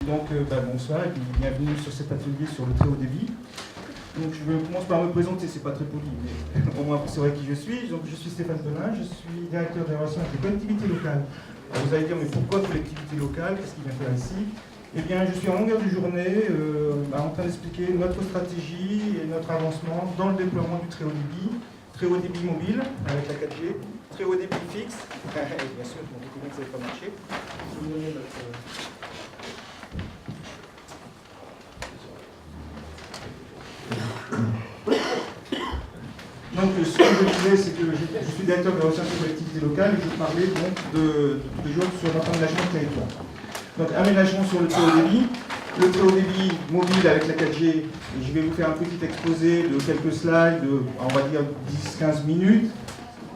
Donc bonsoir et bienvenue sur cet atelier sur le très haut débit. Donc je commence par me présenter, c'est pas très poli, mais au moins vous saurez qui je suis. Donc je suis Stéphane Pelin, je suis directeur des relations avec les collectivités locales. Alors, vous allez dire, mais pourquoi collectivité locale? Qu'est-ce qu'il vient faire ici? Eh bien, je suis en longueur de journée en train d'expliquer notre stratégie et notre avancement dans le déploiement du très haut débit mobile avec la 4G, très haut débit fixe. Bien sûr, bon, du coup, ça n'avait pas marché. Je vais vous donner notre... Donc, ce que je disais, c'est que je suis directeur de la recherche des collectivités locales et je parlais donc de sur notre aménagement de territoire. Donc, aménagement sur le très haut débit. Le très haut débit mobile avec la 4G, je vais vous faire un petit exposé de quelques slides, on va dire 10-15 minutes.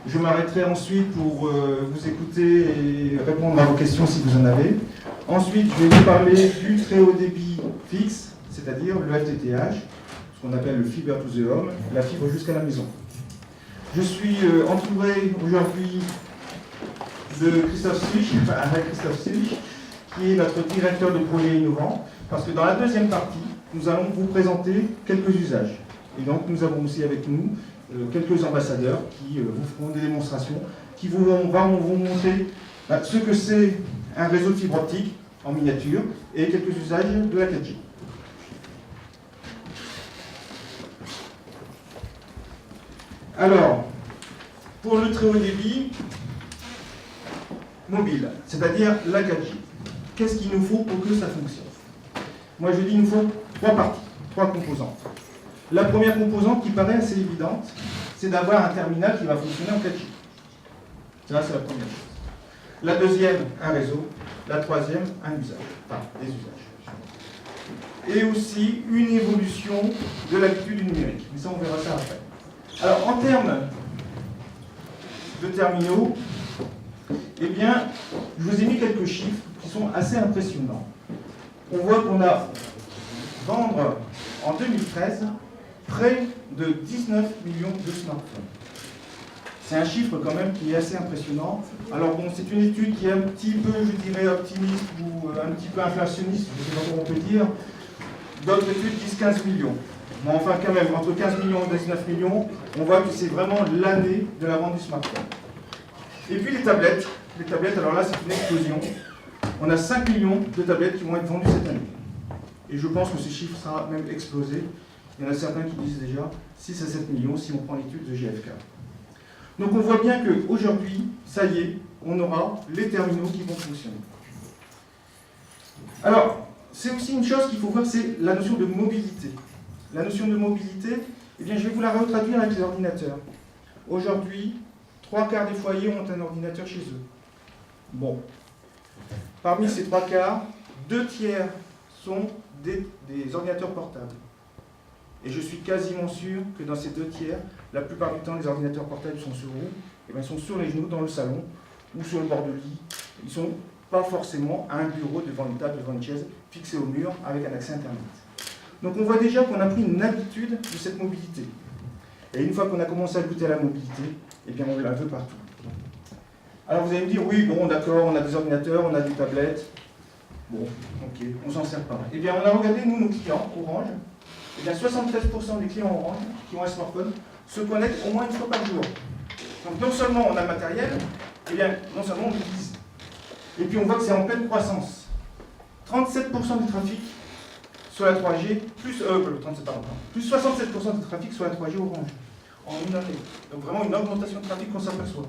Je m'arrêterai ensuite pour vous écouter et répondre à vos questions si vous en avez. Ensuite, je vais vous parler du très haut débit fixe, c'est-à-dire le FTTH, ce qu'on appelle le fiber to the home, la fibre jusqu'à la maison. Je suis entouré aujourd'hui de Christophe Sich, qui est notre directeur de projet innovant, parce que dans la deuxième partie, nous allons vous présenter quelques usages. Et donc nous avons aussi avec nous quelques ambassadeurs qui vous feront des démonstrations, qui vont vous montrer ce que c'est un réseau de fibre optique en miniature et quelques usages de la 4G. Alors, pour le très haut débit mobile, c'est-à-dire la 4G, qu'est-ce qu'il nous faut pour que ça fonctionne? Moi je dis qu'il nous faut trois parties, trois composantes. La première composante qui paraît assez évidente, c'est d'avoir un terminal qui va fonctionner en 4G. Ça, c'est la première chose. La deuxième, un réseau. La troisième, un usage. Enfin, des usages. Et aussi une évolution de l'habitude du numérique. Mais ça, on verra ça après. Alors, en termes de terminaux, eh bien, je vous ai mis quelques chiffres qui sont assez impressionnants. On voit qu'on a vendre en 2013 près de 19 millions de smartphones. C'est un chiffre quand même qui est assez impressionnant. Alors bon, c'est une étude qui est un petit peu, je dirais, optimiste ou un petit peu inflationniste, je ne sais pas comment on peut dire. D'autres études disent 15 millions. Mais enfin quand même, entre 15 millions et 19 millions, on voit que c'est vraiment l'année de la vente du smartphone. Et puis les tablettes, alors là c'est une explosion. On a 5 millions de tablettes qui vont être vendues cette année. Et je pense que ce chiffre sera même explosé. Il y en a certains qui disent déjà 6 à 7 millions si on prend l'étude de GfK. Donc on voit bien qu'aujourd'hui, ça y est, on aura les terminaux qui vont fonctionner. Alors, c'est aussi une chose qu'il faut voir, c'est la notion de mobilité. La notion de mobilité, eh bien, je vais vous la retraduire avec les ordinateurs. Aujourd'hui, 3/4 des foyers ont un ordinateur chez eux. Bon. Parmi ces 3/4, 2/3 sont des ordinateurs portables. Et je suis quasiment sûr que dans ces 2/3, la plupart du temps, les ordinateurs portables sont sur où? Eh bien, ils sont sur les genoux, dans le salon, ou sur le bord de lit. Ils ne sont pas forcément à un bureau, devant une table, devant une chaise, fixée au mur, avec un accès Internet. Donc on voit déjà qu'on a pris une habitude de cette mobilité. Et une fois qu'on a commencé à goûter à la mobilité, eh bien, on la veut partout. Alors vous allez me dire, oui, bon, d'accord, on a des ordinateurs, on a des tablettes. Bon, ok, on s'en sert pas. Eh bien, on a regardé, nous, nos clients, Orange. Eh bien, 73% des clients Orange qui ont un smartphone se connectent au moins une fois par jour. Donc, non seulement on a le matériel, eh bien, non seulement on l'utilise. Et puis, on voit que c'est en pleine croissance. 37% du trafic sur la 3G, plus 67% du trafic sur la 3G Orange, en une année. Donc, vraiment une augmentation de trafic qu'on s'aperçoit.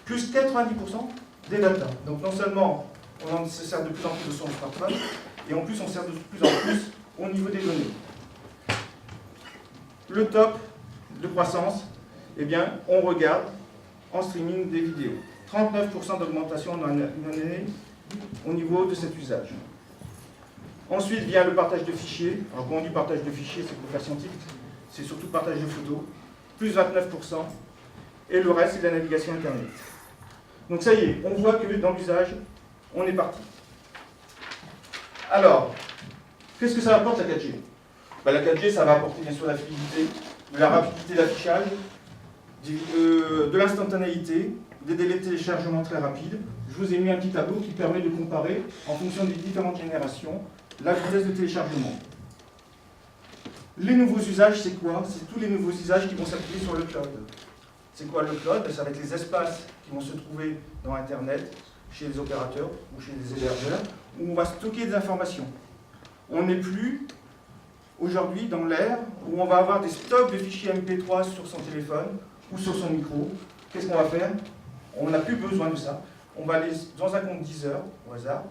Plus 90% des data. Donc, non seulement on se sert de plus en plus de son smartphone, et en plus, on sert de plus en plus au niveau des données. Le top de croissance, eh bien, on regarde en streaming des vidéos. 39% d'augmentation dans une année au niveau de cet usage. Ensuite vient le partage de fichiers. Alors, quand on dit partage de fichiers, c'est pour faire scientifique, c'est surtout le partage de photos, plus 29%. Et le reste, c'est de la navigation Internet. Donc, ça y est, on voit que dans l'usage, on est parti. Alors, qu'est-ce que ça apporte la 4G? La 4G, ça va apporter bien sûr la fluidité, la rapidité d'affichage, de l'instantanéité, des délais de téléchargement très rapides. Je vous ai mis un petit tableau qui permet de comparer, en fonction des différentes générations, la vitesse de téléchargement. Les nouveaux usages, c'est quoi? C'est tous les nouveaux usages qui vont s'appuyer sur le cloud. C'est quoi le cloud? Ça va être les espaces qui vont se trouver dans Internet, chez les opérateurs ou chez les hébergeurs, où on va stocker des informations. On n'est plus, aujourd'hui, dans l'ère où on va avoir des stocks de fichiers MP3 sur son téléphone ou sur son micro. Qu'est-ce qu'on va faire? On n'a plus besoin de ça. On va aller dans un compte Deezer, au hasard,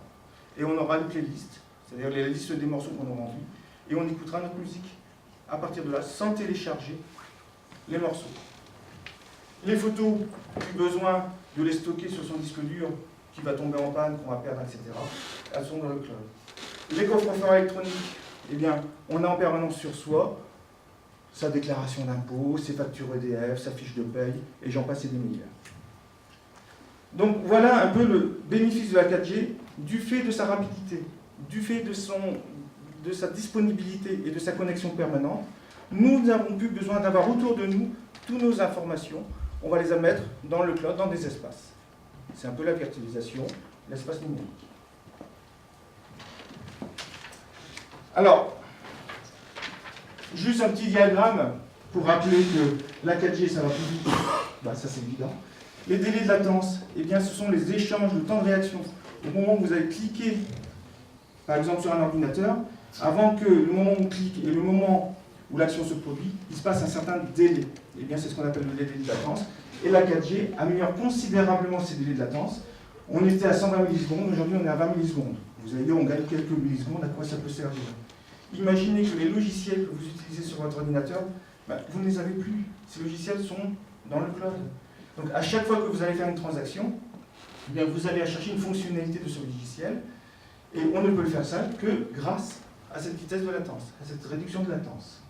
et on aura une playlist, c'est-à-dire la liste des morceaux qu'on aura envie, et on écoutera notre musique à partir de là, sans télécharger les morceaux. Les photos, plus besoin de les stocker sur son disque dur qui va tomber en panne, qu'on va perdre, etc. Elles sont dans le cloud. Les coffres-forts électroniques, eh bien, on a en permanence sur soi sa déclaration d'impôt, ses factures EDF, sa fiche de paye, et j'en passe et des meilleurs. Donc voilà un peu le bénéfice de la 4G du fait de sa rapidité, du fait de sa disponibilité et de sa connexion permanente. Nous n'avons plus besoin d'avoir autour de nous toutes nos informations. On va les mettre dans le cloud, dans des espaces. C'est un peu la virtualisation, l'espace numérique. Alors, juste un petit diagramme pour rappeler que la 4G, ça va plus vite. Ben, ça, c'est évident. Les délais de latence, eh bien, ce sont les échanges, le temps de réaction. Au moment où vous allez cliquer, par exemple, sur un ordinateur, avant que le moment où on clique et le moment où l'action se produit, il se passe un certain délai. Eh bien, c'est ce qu'on appelle le délai de latence. Et la 4G améliore considérablement ces délais de latence. On était à 120 millisecondes, aujourd'hui on est à 20 millisecondes. Vous allez dire, on gagne quelques millisecondes, à quoi ça peut servir? Imaginez que les logiciels que vous utilisez sur votre ordinateur, vous ne les avez plus. Ces logiciels sont dans le cloud. Donc à chaque fois que vous allez faire une transaction, eh bien, vous allez chercher une fonctionnalité de ce logiciel, et on ne peut le faire ça que grâce à cette vitesse de latence, à cette réduction de latence.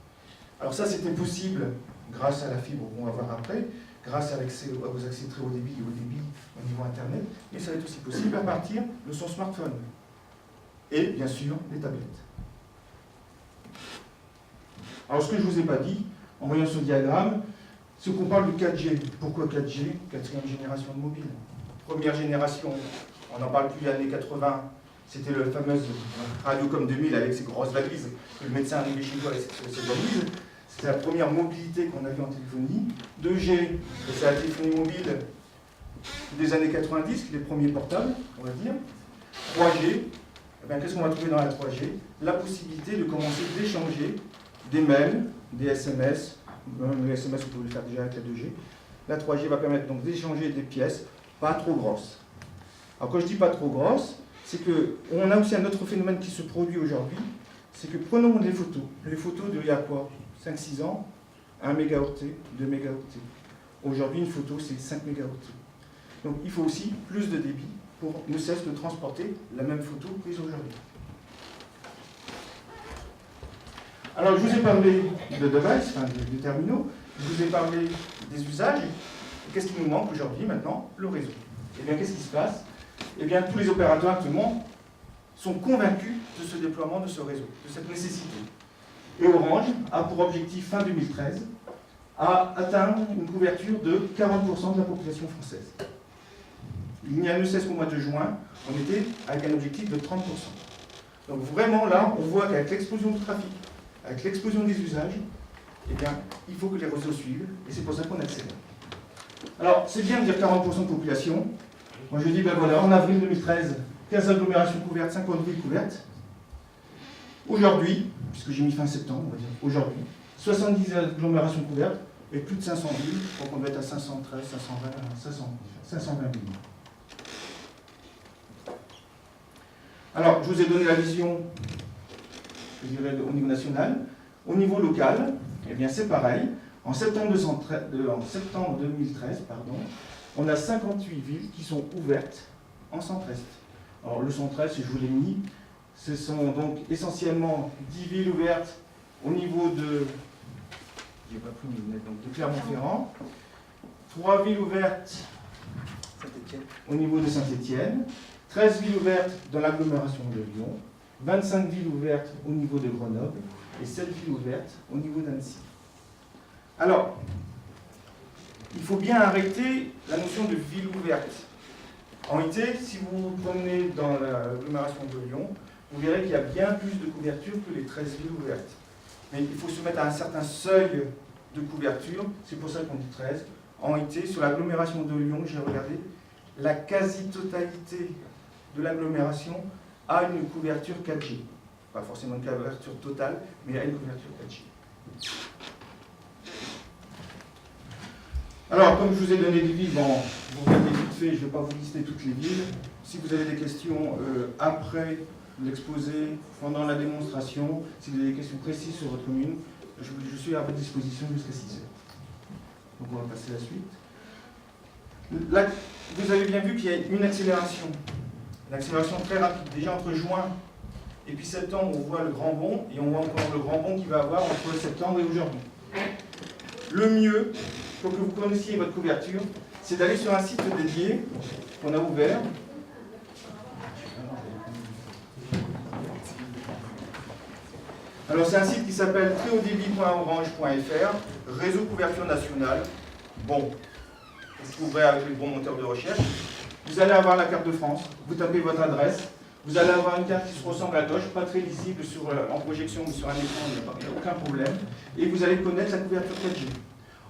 Alors ça, c'était possible grâce à la fibre qu'on va voir après, grâce à vos accès très haut débit et haut débit au niveau Internet, mais ça va être aussi possible à partir de son smartphone. Et bien sûr, les tablettes. Alors ce que je ne vous ai pas dit, en voyant ce diagramme, c'est qu'on parle de 4G. Pourquoi 4G? Quatrième génération de mobile. Première génération, on n'en parle plus, années 80, c'était le fameux Radiocom 2000 avec ses grosses valises, que le médecin arrivait chez toi avec ses valises. C'était la première mobilité qu'on a vue en téléphonie. 2G, c'est la téléphonie mobile des années 90, les premiers portables, on va dire. 3G, eh qu'est-ce qu'on va trouver dans la 3G? La possibilité de commencer d'échanger des mails, des SMS, les SMS vous pouvez le faire déjà avec la 2G. La 3G va permettre donc d'échanger des pièces pas trop grosses. Alors quand je dis pas trop grosses, c'est qu'on a aussi un autre phénomène qui se produit aujourd'hui, c'est que prenons les photos d'il y a quoi, 5-6 ans, 1 mégaoctet, 2 mégaoctets. Aujourd'hui, une photo, c'est 5 mégaoctets. Donc il faut aussi plus de débit pour ne cesse de transporter la même photo prise aujourd'hui. Alors je vous ai parlé de devices, enfin des terminaux, je vous ai parlé des usages. Qu'est-ce qui nous manque aujourd'hui maintenant? Le réseau. Eh bien qu'est-ce qui se passe? Eh bien tous les opérateurs actuellement sont convaincus de ce déploiement de ce réseau, de cette nécessité. Et Orange a pour objectif fin 2013 à atteindre une couverture de 40% de la population française. Il n'y a ne cesse qu'au mois de juin, on était avec un objectif de 30%. Donc vraiment là, on voit qu'avec l'explosion du trafic, avec l'explosion des usages, eh bien, il faut que les réseaux suivent, et c'est pour ça qu'on accélère. Alors, c'est bien de dire 40% de population. Moi, je dis, ben voilà, en avril 2013, 15 agglomérations couvertes, 50 villes couvertes. Aujourd'hui, puisque j'ai mis fin septembre, on va dire, aujourd'hui, 70 agglomérations couvertes, et plus de 500 villes, donc on doit être à 513, 520 villes. Alors, je vous ai donné la vision, je dirais, au niveau national. Au niveau local, eh bien c'est pareil. En septembre 2013, on a 58 villes qui sont ouvertes en centre-est. Alors le centre-est, je vous l'ai mis, ce sont donc essentiellement 10 villes ouvertes au niveau de, de Clermont-Ferrand, 3 villes ouvertes au niveau de Saint-Étienne, 13 villes ouvertes dans l'agglomération de Lyon, 25 villes ouvertes au niveau de Grenoble et 7 villes ouvertes au niveau d'Annecy. Alors, il faut bien arrêter la notion de ville ouverte. En réalité, si vous vous promenez dans l'agglomération de Lyon, vous verrez qu'il y a bien plus de couverture que les 13 villes ouvertes. Mais il faut se mettre à un certain seuil de couverture, c'est pour ça qu'on dit 13. En réalité, sur l'agglomération de Lyon, j'ai regardé, la quasi-totalité de l'agglomération a une couverture 4G. Pas forcément une couverture totale, mais a une couverture 4G. Alors, comme je vous ai donné des villes, bon, vous regardez vite fait, je ne vais pas vous lister toutes les villes. Si vous avez des questions après l'exposé, pendant la démonstration, si vous avez des questions précises sur votre commune, je suis à votre disposition jusqu'à 6 heures. Donc on va passer à la suite. Là, vous avez bien vu qu'il y a une accélération très rapide. Déjà entre juin et puis septembre, on voit le grand bond, et on voit encore le grand bond qu'il va avoir entre septembre et aujourd'hui. Le mieux, pour que vous connaissiez votre couverture, c'est d'aller sur un site dédié qu'on a ouvert. Alors c'est un site qui s'appelle trèshautdébit.orange.fr, réseau couverture nationale. Bon, vous ouvrez avec le bon moteur de recherche. Vous allez avoir la carte de France, vous tapez votre adresse, vous allez avoir une carte qui se ressemble à gauche, pas très lisible en projection ou sur un écran, il n'y a aucun problème. Et vous allez connaître la couverture 4G.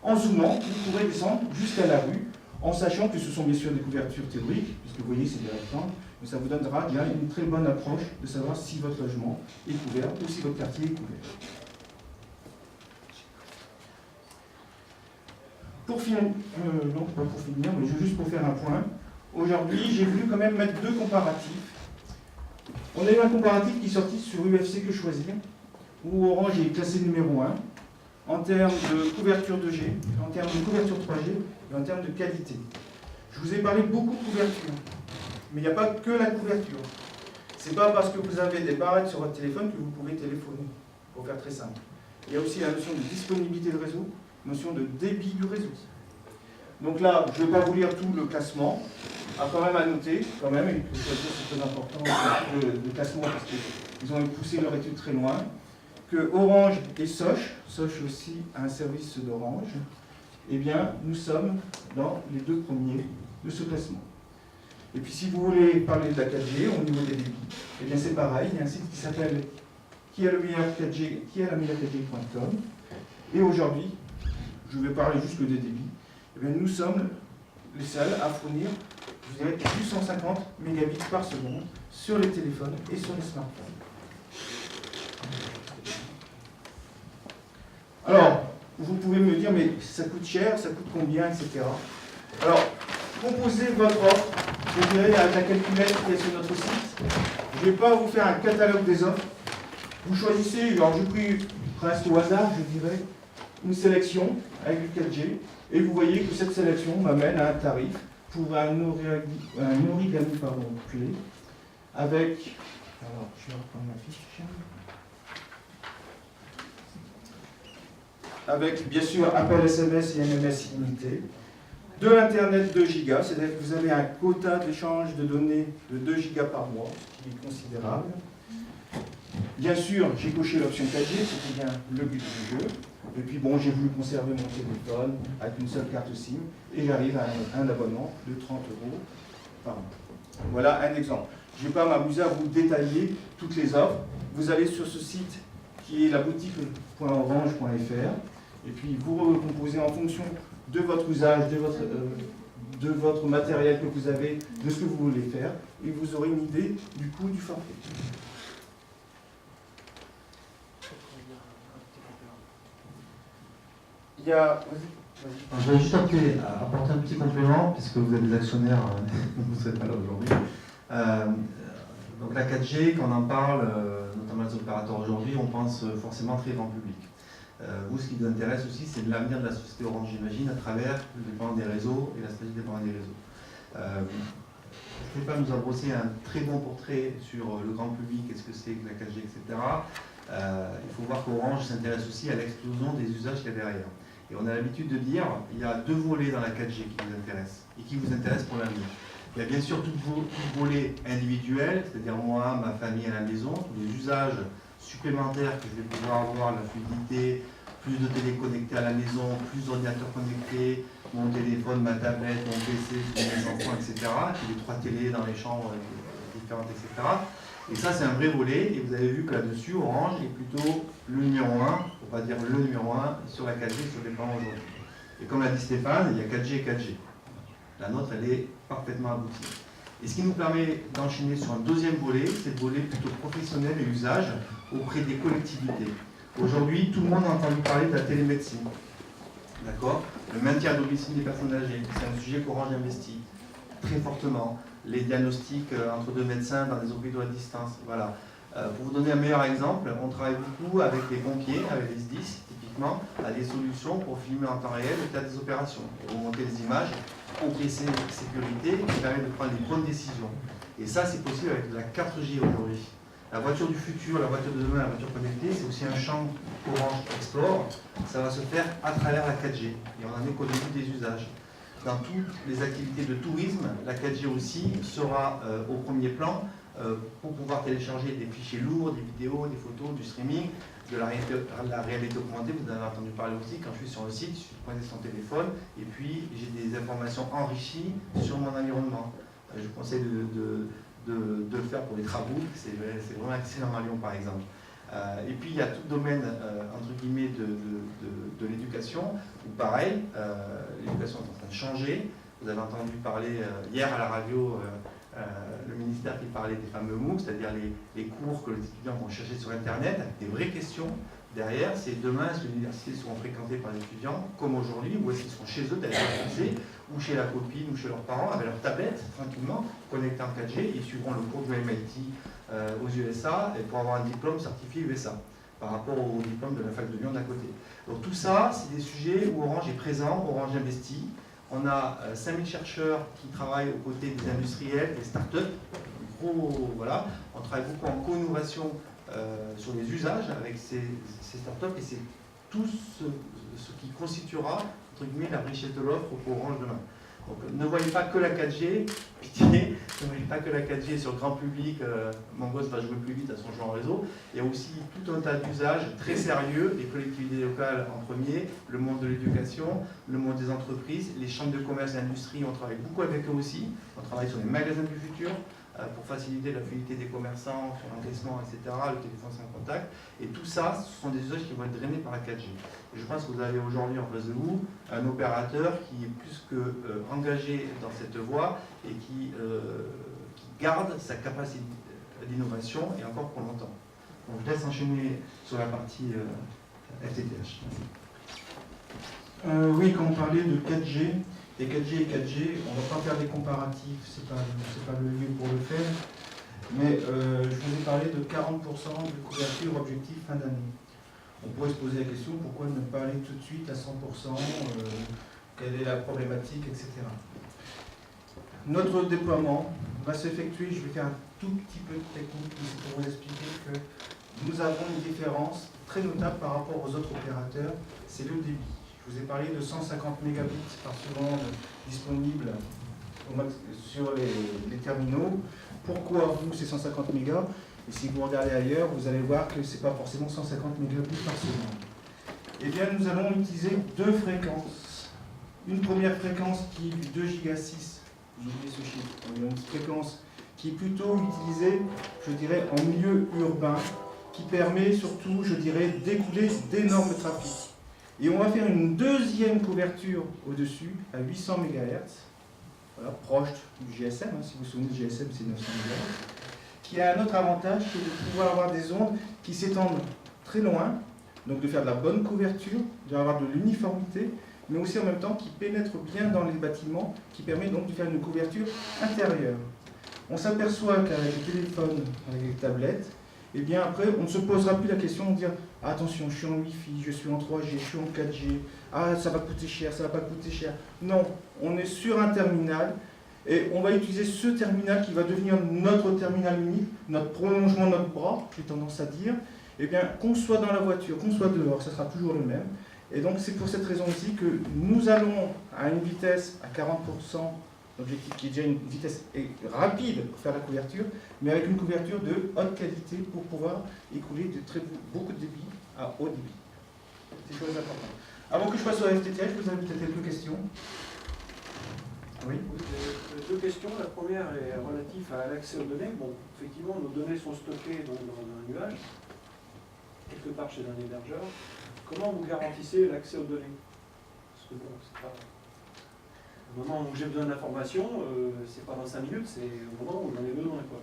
En zoomant, vous pourrez descendre jusqu'à la rue, en sachant que ce sont bien sûr des couvertures théoriques, puisque vous voyez c'est des rectangles, mais ça vous donnera bien une très bonne approche de savoir si votre logement est couvert ou si votre quartier est couvert. Pour finir, non pas pour finir, mais juste pour faire un point, aujourd'hui j'ai voulu quand même mettre deux comparatifs. On a eu un comparatif qui est sorti sur UFC Que Choisir, où Orange est classé numéro 1 en termes de couverture 2G, en termes de couverture 3G et en termes de qualité. Je vous ai parlé beaucoup de couverture, mais il n'y a pas que la couverture. C'est pas parce que vous avez des barrettes sur votre téléphone que vous pouvez téléphoner, pour faire très simple. Il y a aussi la notion de disponibilité de réseau, notion de débit du réseau. Donc là, je ne vais pas vous lire tout le classement, quand même à noter, quand même, et c'est très important, le classement, parce qu'ils ont poussé leur étude très loin, que Orange et Soch aussi un service d'Orange, eh bien, nous sommes dans les deux premiers de ce classement. Et puis si vous voulez parler de la 4G au niveau des débits, eh bien c'est pareil, il y a un site qui s'appelle qui a la meilleure 4G.com, et aujourd'hui, je vais parler juste des débits, eh bien, nous sommes les seuls à fournir, je dirais, 850 mégabits par seconde sur les téléphones et sur les smartphones. Alors, vous pouvez me dire, mais ça coûte cher, ça coûte combien, etc. Alors, composez votre offre, je dirais, avec la calculette qui est sur notre site. Je ne vais pas vous faire un catalogue des offres. Vous choisissez, alors j'ai pris presque au hasard, je dirais, une sélection avec du 4G, et vous voyez que cette sélection m'amène à un tarif pour un origami clé, avec, alors je vais reprendre ma fiche, avec bien sûr appel SMS et MMS illimité, de l'internet 2 gigas, c'est-à-dire que vous avez un quota d'échange de données de 2 gigas par mois, ce qui est considérable. Bien sûr, j'ai coché l'option 4G, c'était bien le but du jeu. Et puis bon, j'ai voulu conserver mon téléphone avec une seule carte SIM, et j'arrive à un abonnement de 30 € par mois. Voilà un exemple. Je ne vais pas m'amuser à vous détailler toutes les offres. Vous allez sur ce site qui est la boutique.orange.fr, et puis vous recomposez en fonction de votre usage, de votre matériel que vous avez, de ce que vous voulez faire, et vous aurez une idée du coût du forfait. Il y a... Je vais juste apporter un petit complément, puisque vous êtes des actionnaires, vous n'êtes pas là aujourd'hui. Donc la 4G, quand on en parle, notamment les opérateurs aujourd'hui, on pense forcément très grand public. Vous, ce qui vous intéresse aussi, c'est de l'avenir de la société Orange, j'imagine, à travers le déploiement des réseaux et la stratégie de déploiement des réseaux. Je ne vais pas nous abrosser un très bon portrait sur le grand public, qu'est-ce que c'est que la 4G, etc. Il faut voir qu'Orange s'intéresse aussi à l'explosion des usages qu'il y a derrière. Et on a l'habitude de dire qu'il y a deux volets dans la 4G qui vous intéressent et qui vous intéressent pour l'avenir. Il y a bien sûr tout volet individuel, c'est-à-dire moi, ma famille à la maison, tous les usages supplémentaire que je vais pouvoir avoir, la fluidité, plus de télé connectées à la maison, plus d'ordinateurs connectés, mon téléphone, ma tablette, mon PC, mes enfants, etc. Et puis les 3 télés dans les chambres différentes, etc. Et ça, c'est un vrai volet. Et vous avez vu que là-dessus, Orange est plutôt le numéro 1, pour pas dire le numéro 1, sur la 4G sur les plans aujourd'hui. Et comme l'a dit Stéphane, il y a 4G et 4G. La nôtre, elle est parfaitement aboutie. Et ce qui nous permet d'enchaîner sur un deuxième volet, c'est le volet plutôt professionnel et usage auprès des collectivités. Aujourd'hui, tout le monde a entendu parler de la télémédecine. D'accord ? Le maintien à domicile des personnes âgées, c'est un sujet qu'Orange investit très fortement. Les diagnostics entre 2 médecins dans des hôpitaux à distance. Voilà. Pour vous donner un meilleur exemple, on travaille beaucoup avec les pompiers, avec les SDIS, typiquement, à des solutions pour filmer en temps réel le tas des opérations. Et remonter les images au PC sécurité qui permet de prendre les bonnes décisions. Et ça, c'est possible avec de la 4G aujourd'hui. La voiture du futur, la voiture de demain, la voiture connectée, c'est aussi un champ Orange Explore. Ça va se faire à travers la 4G. Et on en est qu'au début des usages. Dans toutes les activités de tourisme, la 4G aussi sera au premier plan pour pouvoir télécharger des fichiers lourds, des vidéos, des photos, du streaming, de la réalité augmentée. Vous en avez entendu parler aussi. Quand je suis sur le site, je prenais son téléphone et puis j'ai des informations enrichies sur mon environnement. Je vous conseille de le faire pour les travaux. C'est vraiment excellent à Lyon, par exemple. Et puis il y a tout le domaine entre guillemets de l'éducation où pareil, l'éducation est en train de changer. Vous avez entendu parler hier à la radio le ministère qui parlait des fameux MOOC, c'est-à-dire les cours que les étudiants vont chercher sur Internet, avec des vraies questions. Derrière, c'est demain, est-ce que les universités seront fréquentées par les étudiants comme aujourd'hui, ou est-ce qu'ils seront chez eux, d'ailleurs, ou chez la copine, ou chez leurs parents, avec leur tablette, tranquillement, connectés en 4G, ils suivront le cours du MIT aux USA et pour avoir un diplôme certifié USA, par rapport au diplôme de la fac de Lyon d'à côté. Donc tout ça, c'est des sujets où Orange est présent, Orange investit. On a 5000 chercheurs qui travaillent aux côtés des industriels, des startups. Voilà. On travaille beaucoup en co-innovation sur les usages avec ces startups et c'est tout ce qui constituera entre guillemets la richesse de l'offre pour Orange demain. Donc ne voyez pas que la 4G, pitié, ne voyez pas que la 4G sur le grand public, mon gosse va jouer plus vite à son jeu en réseau. Il y a aussi tout un tas d'usages très sérieux, les collectivités locales en premier, le monde de l'éducation, le monde des entreprises, les chambres de commerce et d'industrie, on travaille beaucoup avec eux aussi, on travaille sur les magasins du futur, pour faciliter la fluidité des commerçants, sur l'encaissement, etc., le téléphone sans contact. Et tout ça, ce sont des usages qui vont être drainés par la 4G. Et je pense que vous avez aujourd'hui en face de vous un opérateur qui est plus que engagé dans cette voie et qui garde sa capacité d'innovation et encore pour longtemps. Donc je laisse enchaîner sur la partie FTTH. Oui, quand on parlait de 4G, et 4G et 4G, on ne va pas faire des comparatifs, c'est pas le lieu pour le faire, mais je vous ai parlé de 40% de couverture objectif fin d'année. On pourrait se poser la question, pourquoi ne pas aller tout de suite à 100%, quelle est la problématique, etc. Notre déploiement va s'effectuer, je vais faire un tout petit peu de technique pour vous expliquer que nous avons une différence très notable par rapport aux autres opérateurs, c'est le débit. Je vous ai parlé de 150 mégabits par seconde disponibles sur les terminaux. Pourquoi nous c'est 150 mégas? Et si vous regardez ailleurs, vous allez voir que ce n'est pas forcément 150 mégabits par seconde. Eh bien, nous allons utiliser deux fréquences. Une première fréquence qui est du 2 Go 6. Vous oubliez ce chiffre. On a une fréquence qui est plutôt utilisée, je dirais, en milieu urbain, qui permet surtout, je dirais, d'écouler d'énormes trafics. Et on va faire une deuxième couverture au-dessus, à 800 MHz, voilà, proche du GSM, hein, si vous vous souvenez du GSM, c'est 900 MHz, qui a un autre avantage, c'est de pouvoir avoir des ondes qui s'étendent très loin, donc de faire de la bonne couverture, d'avoir de l'uniformité, mais aussi en même temps qui pénètre bien dans les bâtiments, qui permet donc de faire une couverture intérieure. On s'aperçoit qu'avec les téléphones, avec les tablettes, et bien après, on ne se posera plus la question de dire « Attention, je suis en Wi-Fi, je suis en 3G, je suis en 4G, ah, ça va coûter cher, ça va pas coûter cher. » Non, on est sur un terminal et on va utiliser ce terminal qui va devenir notre terminal unique, notre prolongement de notre bras, j'ai tendance à dire. Et bien, qu'on soit dans la voiture, qu'on soit dehors, ça sera toujours le même. Et donc, c'est pour cette raison aussi que nous allons à une vitesse à 40% L'objectif qui est déjà une vitesse rapide pour faire la couverture, mais avec une couverture de haute qualité pour pouvoir écouler beaucoup de débit à haut débit. C'est chose importante. Avant que je passe au FTTH, vous avez peut-être quelques questions? Oui. Deux questions. La première est relative à l'accès aux données. Bon, effectivement, nos données sont stockées dans un nuage, quelque part chez un hébergeur. Comment vous garantissez l'accès aux données? Parce que bon, c'est pas... Au moment où j'ai besoin d'informations, c'est pas dans 5 minutes, c'est au moment où j'en ai besoin, quoi.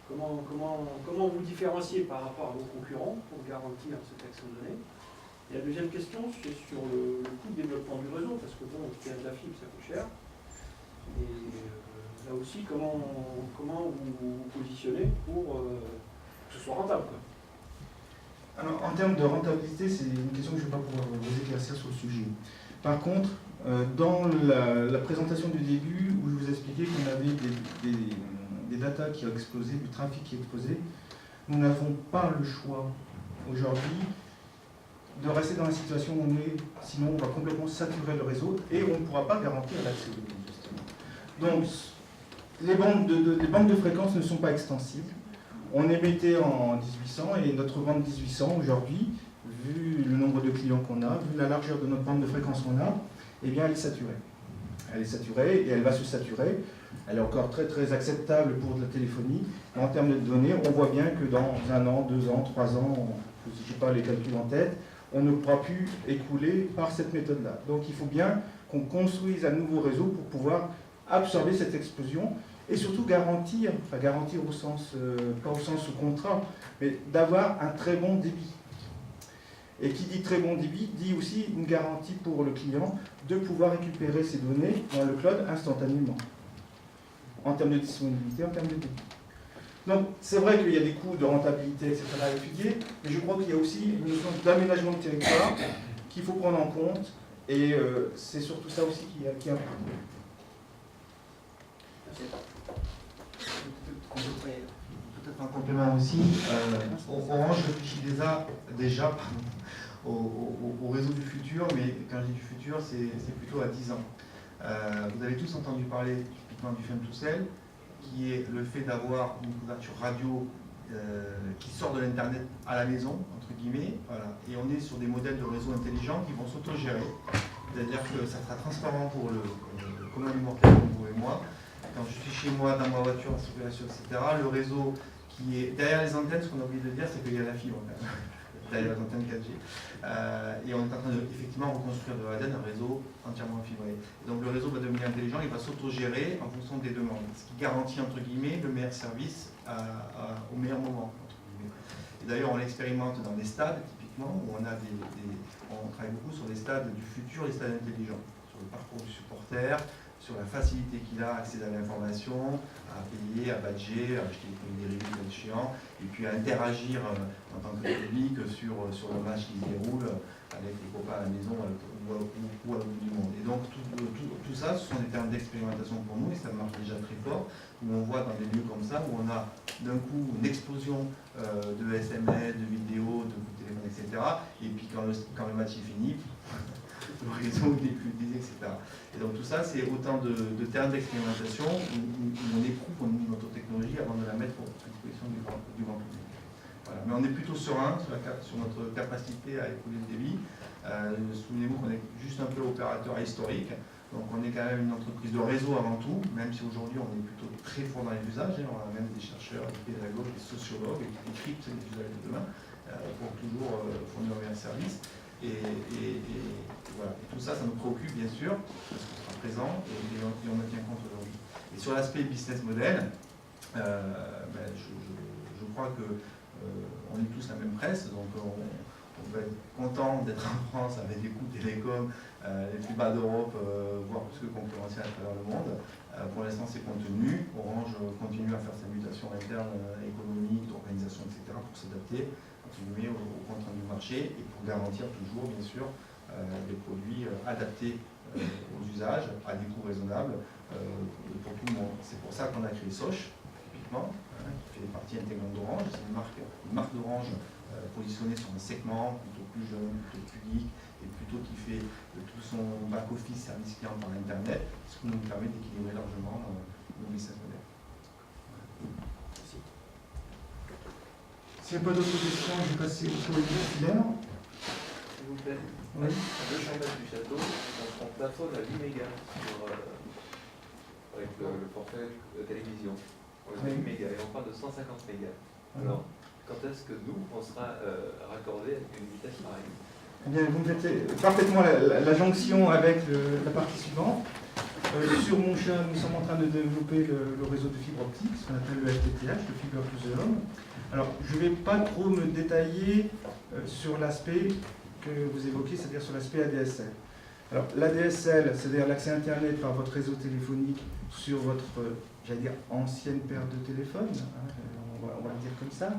Comment vous différenciez par rapport à vos concurrents pour garantir cet accès aux données? Et la deuxième question, c'est sur le coût de développement du réseau, parce que bon, faire de la fibre, ça coûte cher. Et là aussi, comment vous vous positionnez pour que ce soit rentable, quoi? Alors, en termes de rentabilité, c'est une question que je ne vais pas pouvoir vous éclaircir sur le sujet. Par contre, dans la présentation du début, où je vous expliquais qu'on avait des datas qui ont explosé, du trafic qui a explosé, nous n'avons pas le choix aujourd'hui de rester dans la situation où on est, sinon on va complètement saturer le réseau et on ne pourra pas garantir l'accès aux données, justement. Donc, les bandes de fréquences ne sont pas extensibles. On émettait en 1800 et notre bande 1800 aujourd'hui, vu le nombre de clients qu'on a, vu la largeur de notre bande de fréquence qu'on a, eh bien elle est saturée. Elle est saturée et elle va se saturer. Elle est encore très très acceptable pour de la téléphonie. Mais en termes de données, on voit bien que dans 1 an, 2 ans, 3 ans, je n'ai pas les calculs en tête, on ne pourra plus écouler par cette méthode-là. Donc il faut bien qu'on construise un nouveau réseau pour pouvoir absorber cette explosion et surtout garantir au sens, pas au sens sous contrat, mais d'avoir un très bon débit. Et qui dit très bon débit, dit aussi une garantie pour le client de pouvoir récupérer ses données dans le cloud instantanément, en termes de disponibilité, en termes de débit. Donc c'est vrai qu'il y a des coûts de rentabilité, etc. à étudier, mais je crois qu'il y a aussi une notion d'aménagement de territoire qu'il faut prendre en compte, et c'est surtout ça aussi qui est important. Peut-être un complément aussi, Orange réfléchit déjà au réseau du futur, mais quand je dis du futur, c'est plutôt à 10 ans. Vous avez tous entendu parler typiquement du FEM2CEL, qui est le fait d'avoir une couverture radio qui sort de l'Internet à la maison, entre guillemets, voilà. Et on est sur des modèles de réseau intelligents qui vont s'autogérer, c'est-à-dire que ça sera transparent pour le commun des mortels comme vous et moi. Quand je suis chez moi, dans ma voiture, en circulation, etc., le réseau qui est derrière les antennes, ce qu'on a oublié de dire, c'est qu'il y a la fibre, derrière les antennes 4G. Et on est en train de effectivement reconstruire de la ADN un réseau entièrement fibré. Et donc le réseau va devenir intelligent, il va s'autogérer en fonction des demandes, ce qui garantit entre guillemets le meilleur service au meilleur moment. Entre guillemets. Et d'ailleurs on l'expérimente dans des stades typiquement où on travaille beaucoup sur les stades du futur, les stades intelligents, sur le parcours du supporter, sur la facilité qu'il a à accéder à l'information, à payer, à badger, à acheter des produits dérivés de chiant, et puis à interagir en tant que public sur le match qui se déroule avec les copains à la maison ou à l'autre bout du monde. Et donc tout ça, ce sont des termes d'expérimentation pour nous, et ça marche déjà très fort, où on voit dans des lieux comme ça, où on a d'un coup une explosion de SMS, de vidéos, de coups de téléphone, etc. Et puis quand le match est fini, le réseau n'est plus utilisé, etc. Et donc tout ça, c'est autant de termes d'expérimentation où on éprouve notre technologie avant de la mettre à disposition du grand public. Voilà. Mais on est plutôt serein sur notre capacité à écouler le débit. Souvenez-vous qu'on est juste un peu opérateur historique, donc on est quand même une entreprise de réseau avant tout, même si aujourd'hui on est plutôt très fort dans les usages, hein. On a même des chercheurs, des pédagogues, des sociologues qui décryptent les usages de demain pour toujours fournir un service. Et voilà. Et tout ça, ça nous préoccupe bien sûr, parce qu'on sera présent et on en tient compte aujourd'hui. Et sur l'aspect business model, je crois que on est tous la même presse, donc on va être content d'être en France avec des coûts télécoms les plus bas d'Europe, voire plus que concurrentiels à travers le monde. Pour l'instant, c'est contenu. Orange continue à faire sa mutation interne économique, d'organisation, etc. pour s'adapter au contraintes du marché et pour garantir toujours, bien sûr, des produits adaptés aux usages, à des coûts raisonnables pour tout le monde. C'est pour ça qu'on a créé Soch, typiquement, qui fait partie intégrante d'Orange. C'est une marque d'Orange positionnée sur un segment plutôt plus jeune, plutôt public, et plutôt qui fait tout son back-office service client par Internet, ce qui nous permet d'équilibrer largement nos business models. Merci. S'il n'y a pas d'autres questions, je vais passer au Fidèle. S'il vous plaît. Oui. Le Chambel du Château, on plafonne à 8 mégas avec le forfait télévision. On est à 8 mégas et on parle de 150 mégas. Alors, quand est-ce que nous, on sera raccordé avec une vitesse pareille? Eh bien, vous faites parfaitement la jonction avec la partie suivante. Sur mon chat, nous sommes en train de développer le réseau de fibre optique, ce qu'on appelle le FTTH, le Fiber to the Home. Alors, je ne vais pas trop me détailler sur l'aspect que vous évoquez, c'est-à-dire sur l'aspect ADSL. Alors, l'ADSL, c'est-à-dire l'accès Internet par votre réseau téléphonique sur votre, j'allais dire, ancienne paire de téléphone, hein, on va le dire comme ça,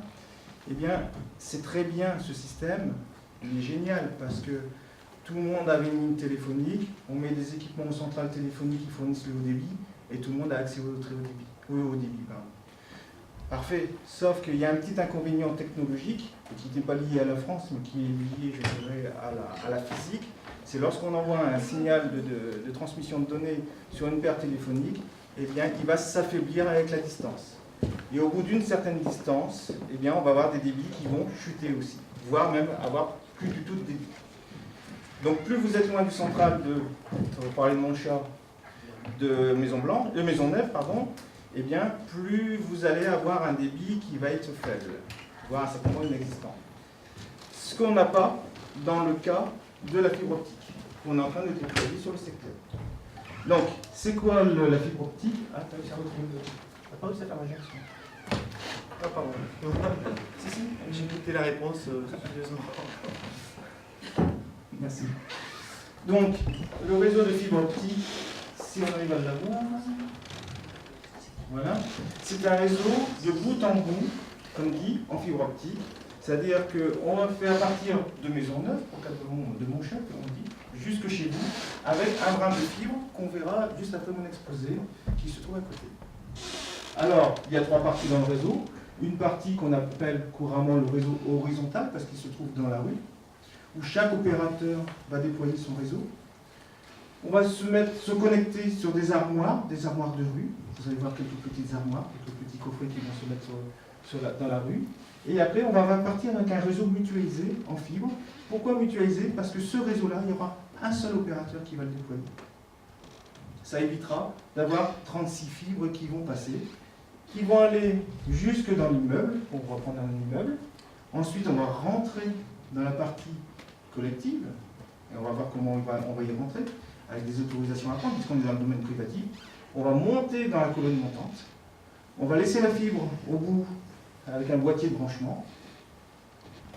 eh bien, c'est très bien ce système, il est génial parce que tout le monde avait une ligne téléphonique, on met des équipements aux centrales téléphoniques qui fournissent le haut débit et tout le monde a accès au très haut débit. Parfait, sauf qu'il y a un petit inconvénient technologique qui n'est pas lié à la France mais qui est lié, je dirais, à la physique. C'est lorsqu'on envoie un signal de transmission de données sur une paire téléphonique, eh bien, il va s'affaiblir avec la distance. Et au bout d'une certaine distance, eh bien, on va avoir des débits qui vont chuter aussi, voire même avoir plus du tout de débit. Donc plus vous êtes loin du central on va parler de mon chat, de Maisonneuve, pardon, eh bien, plus vous allez avoir un débit qui va être faible, voire à un certain moment inexistant. Ce qu'on n'a pas dans le cas de la fibre optique, qu'on est en train de déployer sur le secteur. Donc, c'est quoi la fibre optique? Ah, t'as réussi à retrouver t'as pas réussi à faire la jonction? Ah, pardon. Si, J'ai écouté la réponse studieusement. Merci. Donc, le réseau de fibre optique, si on arrive à l'avoir, voilà, c'est un réseau de bout en bout, comme dit, en fibre optique. C'est-à-dire qu'on va faire partir de Maisonneuve, pour le cas de mon chat, comme on dit, jusque chez vous, avec un brin de fibre qu'on verra juste après mon exposé, qui se trouve à côté. Alors, il y a trois parties dans le réseau. Une partie qu'on appelle couramment le réseau horizontal, parce qu'il se trouve dans la rue, où chaque opérateur va déployer son réseau. On va se connecter sur des armoires de rue. Vous allez voir quelques petites armoires, quelques petits coffrets qui vont se mettre dans la rue. Et après, on va partir avec un réseau mutualisé en fibre. Pourquoi mutualisé? Parce que ce réseau-là, il y aura un seul opérateur qui va le déployer. Ça évitera d'avoir 36 fibres qui vont passer, qui vont aller jusque dans l'immeuble, pour reprendre un immeuble. Ensuite, on va rentrer dans la partie collective, et on va voir comment on va y rentrer, avec des autorisations à prendre, puisqu'on est dans le domaine privatif. On va monter dans la colonne montante. On va laisser la fibre au bout, avec un boîtier de branchement.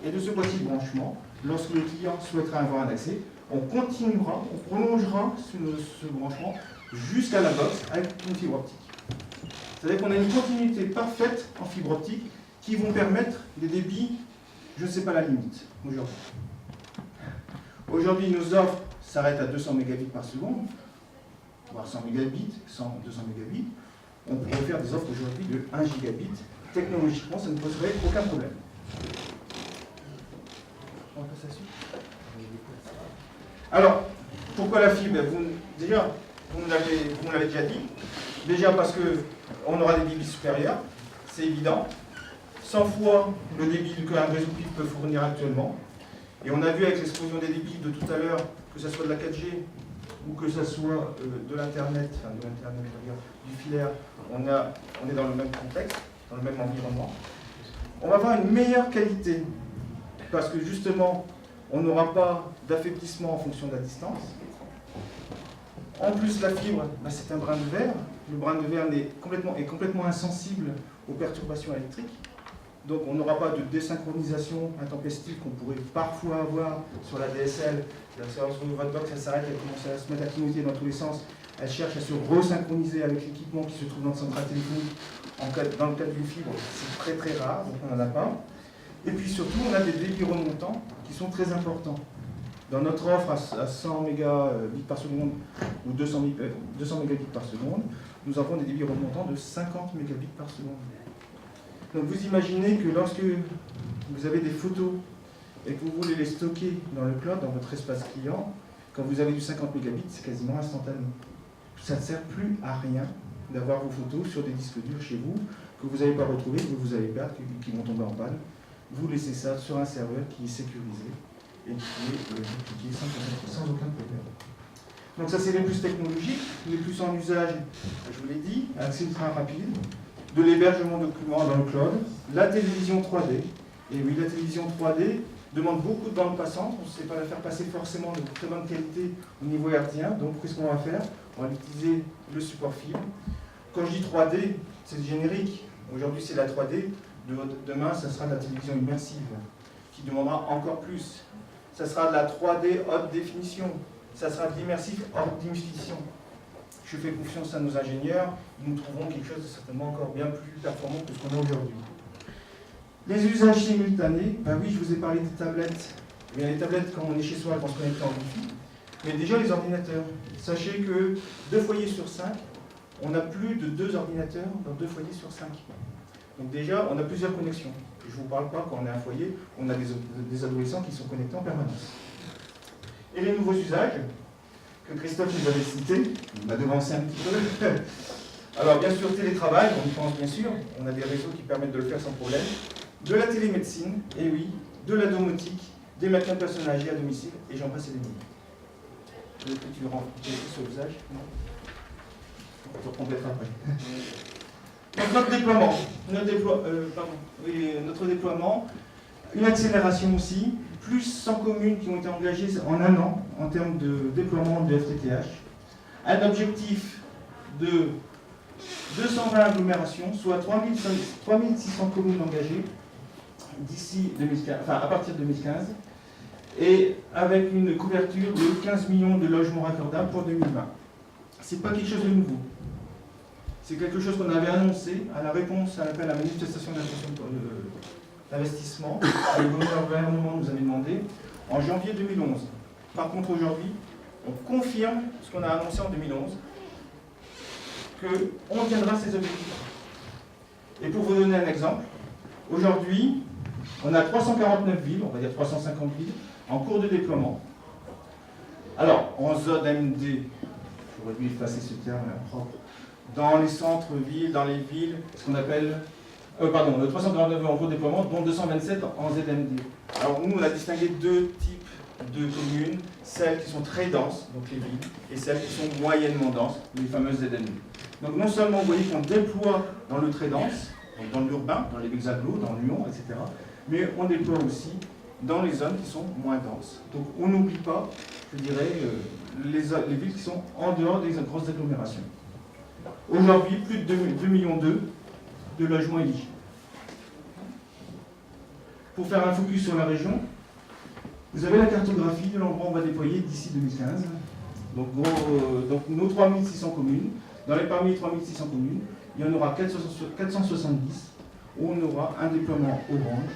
Et de ce boîtier de branchement, lorsque le client souhaitera avoir un accès, on continuera, on prolongera ce branchement jusqu'à la box avec une fibre optique. C'est-à-dire qu'on a une continuité parfaite en fibre optique qui vont permettre des débits, je ne sais pas la limite, aujourd'hui. Aujourd'hui, nos offres s'arrêtent à 200 mégabits par seconde, voire 100 mégabits, 100, 200 mégabits. On pourrait faire des offres aujourd'hui de 1 gigabit. Technologiquement, ça ne poserait aucun problème. On passe à la suite. Alors, pourquoi la fibre? Déjà, vous me l'avez déjà dit. Déjà parce qu'on aura des débits supérieurs, c'est évident. 100 fois le débit qu'un réseau PIB peut fournir actuellement. Et on a vu avec l'explosion des débits de tout à l'heure, que ce soit de la 4G ou que ce soit de l'Internet, enfin de l'Internet, du filaire, on est dans le même contexte, dans le même environnement. On va avoir une meilleure qualité, parce que justement, on n'aura pas d'affaiblissement en fonction de la distance. En plus, la fibre, c'est un brin de verre. Le brin de verre est complètement insensible aux perturbations électriques. Donc on n'aura pas de désynchronisation intempestive qu'on pourrait parfois avoir sur la DSL. Lorsque votre box s'arrête, elle commence à se mettre à clignoter dans tous les sens. Elle cherche à se resynchroniser avec l'équipement qui se trouve dans le central téléphonique. Dans le cas d'une fibre, c'est très très rare, donc on n'en a pas. Et puis surtout, on a des débits remontants qui sont très importants. Dans notre offre à 100 mégabits par seconde ou 200 mégabits par seconde, nous avons des débits remontants de 50 mégabits par seconde. Donc vous imaginez que lorsque vous avez des photos et que vous voulez les stocker dans le cloud, dans votre espace client, quand vous avez du 50 mégabits, c'est quasiment instantané. Ça ne sert plus à rien d'avoir vos photos sur des disques durs chez vous, que vous n'allez pas retrouver, que vous allez perdre, qui vont tomber en panne. Vous laissez ça sur un serveur qui est sécurisé et qui est dupliqué sans aucun problème. Donc ça, c'est les plus technologiques, les plus en usage, je vous l'ai dit, accès ultra rapide, de l'hébergement de documents dans le cloud, la télévision 3D. Et oui, la télévision 3D demande beaucoup de bandes passantes, on ne sait pas la faire passer forcément de très bonne qualité au niveau hertzien, donc qu'est-ce qu'on va faire? On va utiliser le support film. Quand je dis 3D, c'est générique. Aujourd'hui, c'est la 3D. Demain, ça sera de la télévision immersive, qui demandera encore plus. Ça sera de la 3D haute définition. Ça sera de l'immersif haute définition. Je fais confiance à nos ingénieurs. Ils nous trouveront quelque chose de certainement encore bien plus performant que ce qu'on a aujourd'hui. Les usages simultanés, ben oui, je vous ai parlé des tablettes. Eh bien, les tablettes, quand on est chez soi, elles vont se connecter en Wi-Fi. Mais déjà, les ordinateurs. Sachez que 2 foyers sur 5, on a plus de 2 ordinateurs dans 2 foyers sur 5. Donc déjà, on a plusieurs connexions. Je ne vous parle pas quand on est un foyer, on a des adolescents qui sont connectés en permanence. Et les nouveaux usages, que Christophe nous avait cités, il m'a devancé un petit peu. Alors bien sûr, télétravail, on y pense bien sûr, on a des réseaux qui permettent de le faire sans problème. De la télémédecine, et oui, de la domotique, des maintien de personnes âgées à domicile, et j'en passe et des milliers. Peut-être que tu veux rencontrer sur l'usage? Non. On te complètera après. Donc notre déploiement, notre déploiement, une accélération aussi, plus 100 communes qui ont été engagées en un an en termes de déploiement de FTTH, un objectif de 220 agglomérations, soit 3600 communes engagées d'ici 2015, enfin à partir de 2015, et avec une couverture de 15 millions de logements raccordables pour 2020. C'est pas quelque chose de nouveau. C'est quelque chose qu'on avait annoncé à la réponse à l'appel à la manifestation d'investissement que le gouvernement nous avait demandé en janvier 2011. Par contre, aujourd'hui, on confirme ce qu'on a annoncé en 2011, qu'on tiendra ces objectifs. Et pour vous donner un exemple, aujourd'hui, on a 349 villes, on va dire 350 villes, en cours de déploiement. Alors, en zone MD, j'aurais dû effacer ce terme propre, dans les centres-villes, dans les villes, ce qu'on appelle, 349 en cours de déploiement, dont 227 en ZMD. Alors nous, on a distingué 2 types de communes, celles qui sont très denses, donc les villes, et celles qui sont moyennement denses, les fameuses ZMD. Donc non seulement, vous voyez qu'on déploie dans le très dense, donc dans l'urbain, dans les villes agglos, dans Lyon, etc., mais on déploie aussi dans les zones qui sont moins denses. Donc on n'oublie pas, je dirais, les villes qui sont en dehors des grosses agglomérations. Aujourd'hui, plus de 2,2 millions de logements éligibles. Pour faire un focus sur la région, vous avez la cartographie de l'endroit où on va déployer d'ici 2015. Donc nos 3600 communes. Parmi les 3600 communes, il y en aura 470 où on aura un déploiement Orange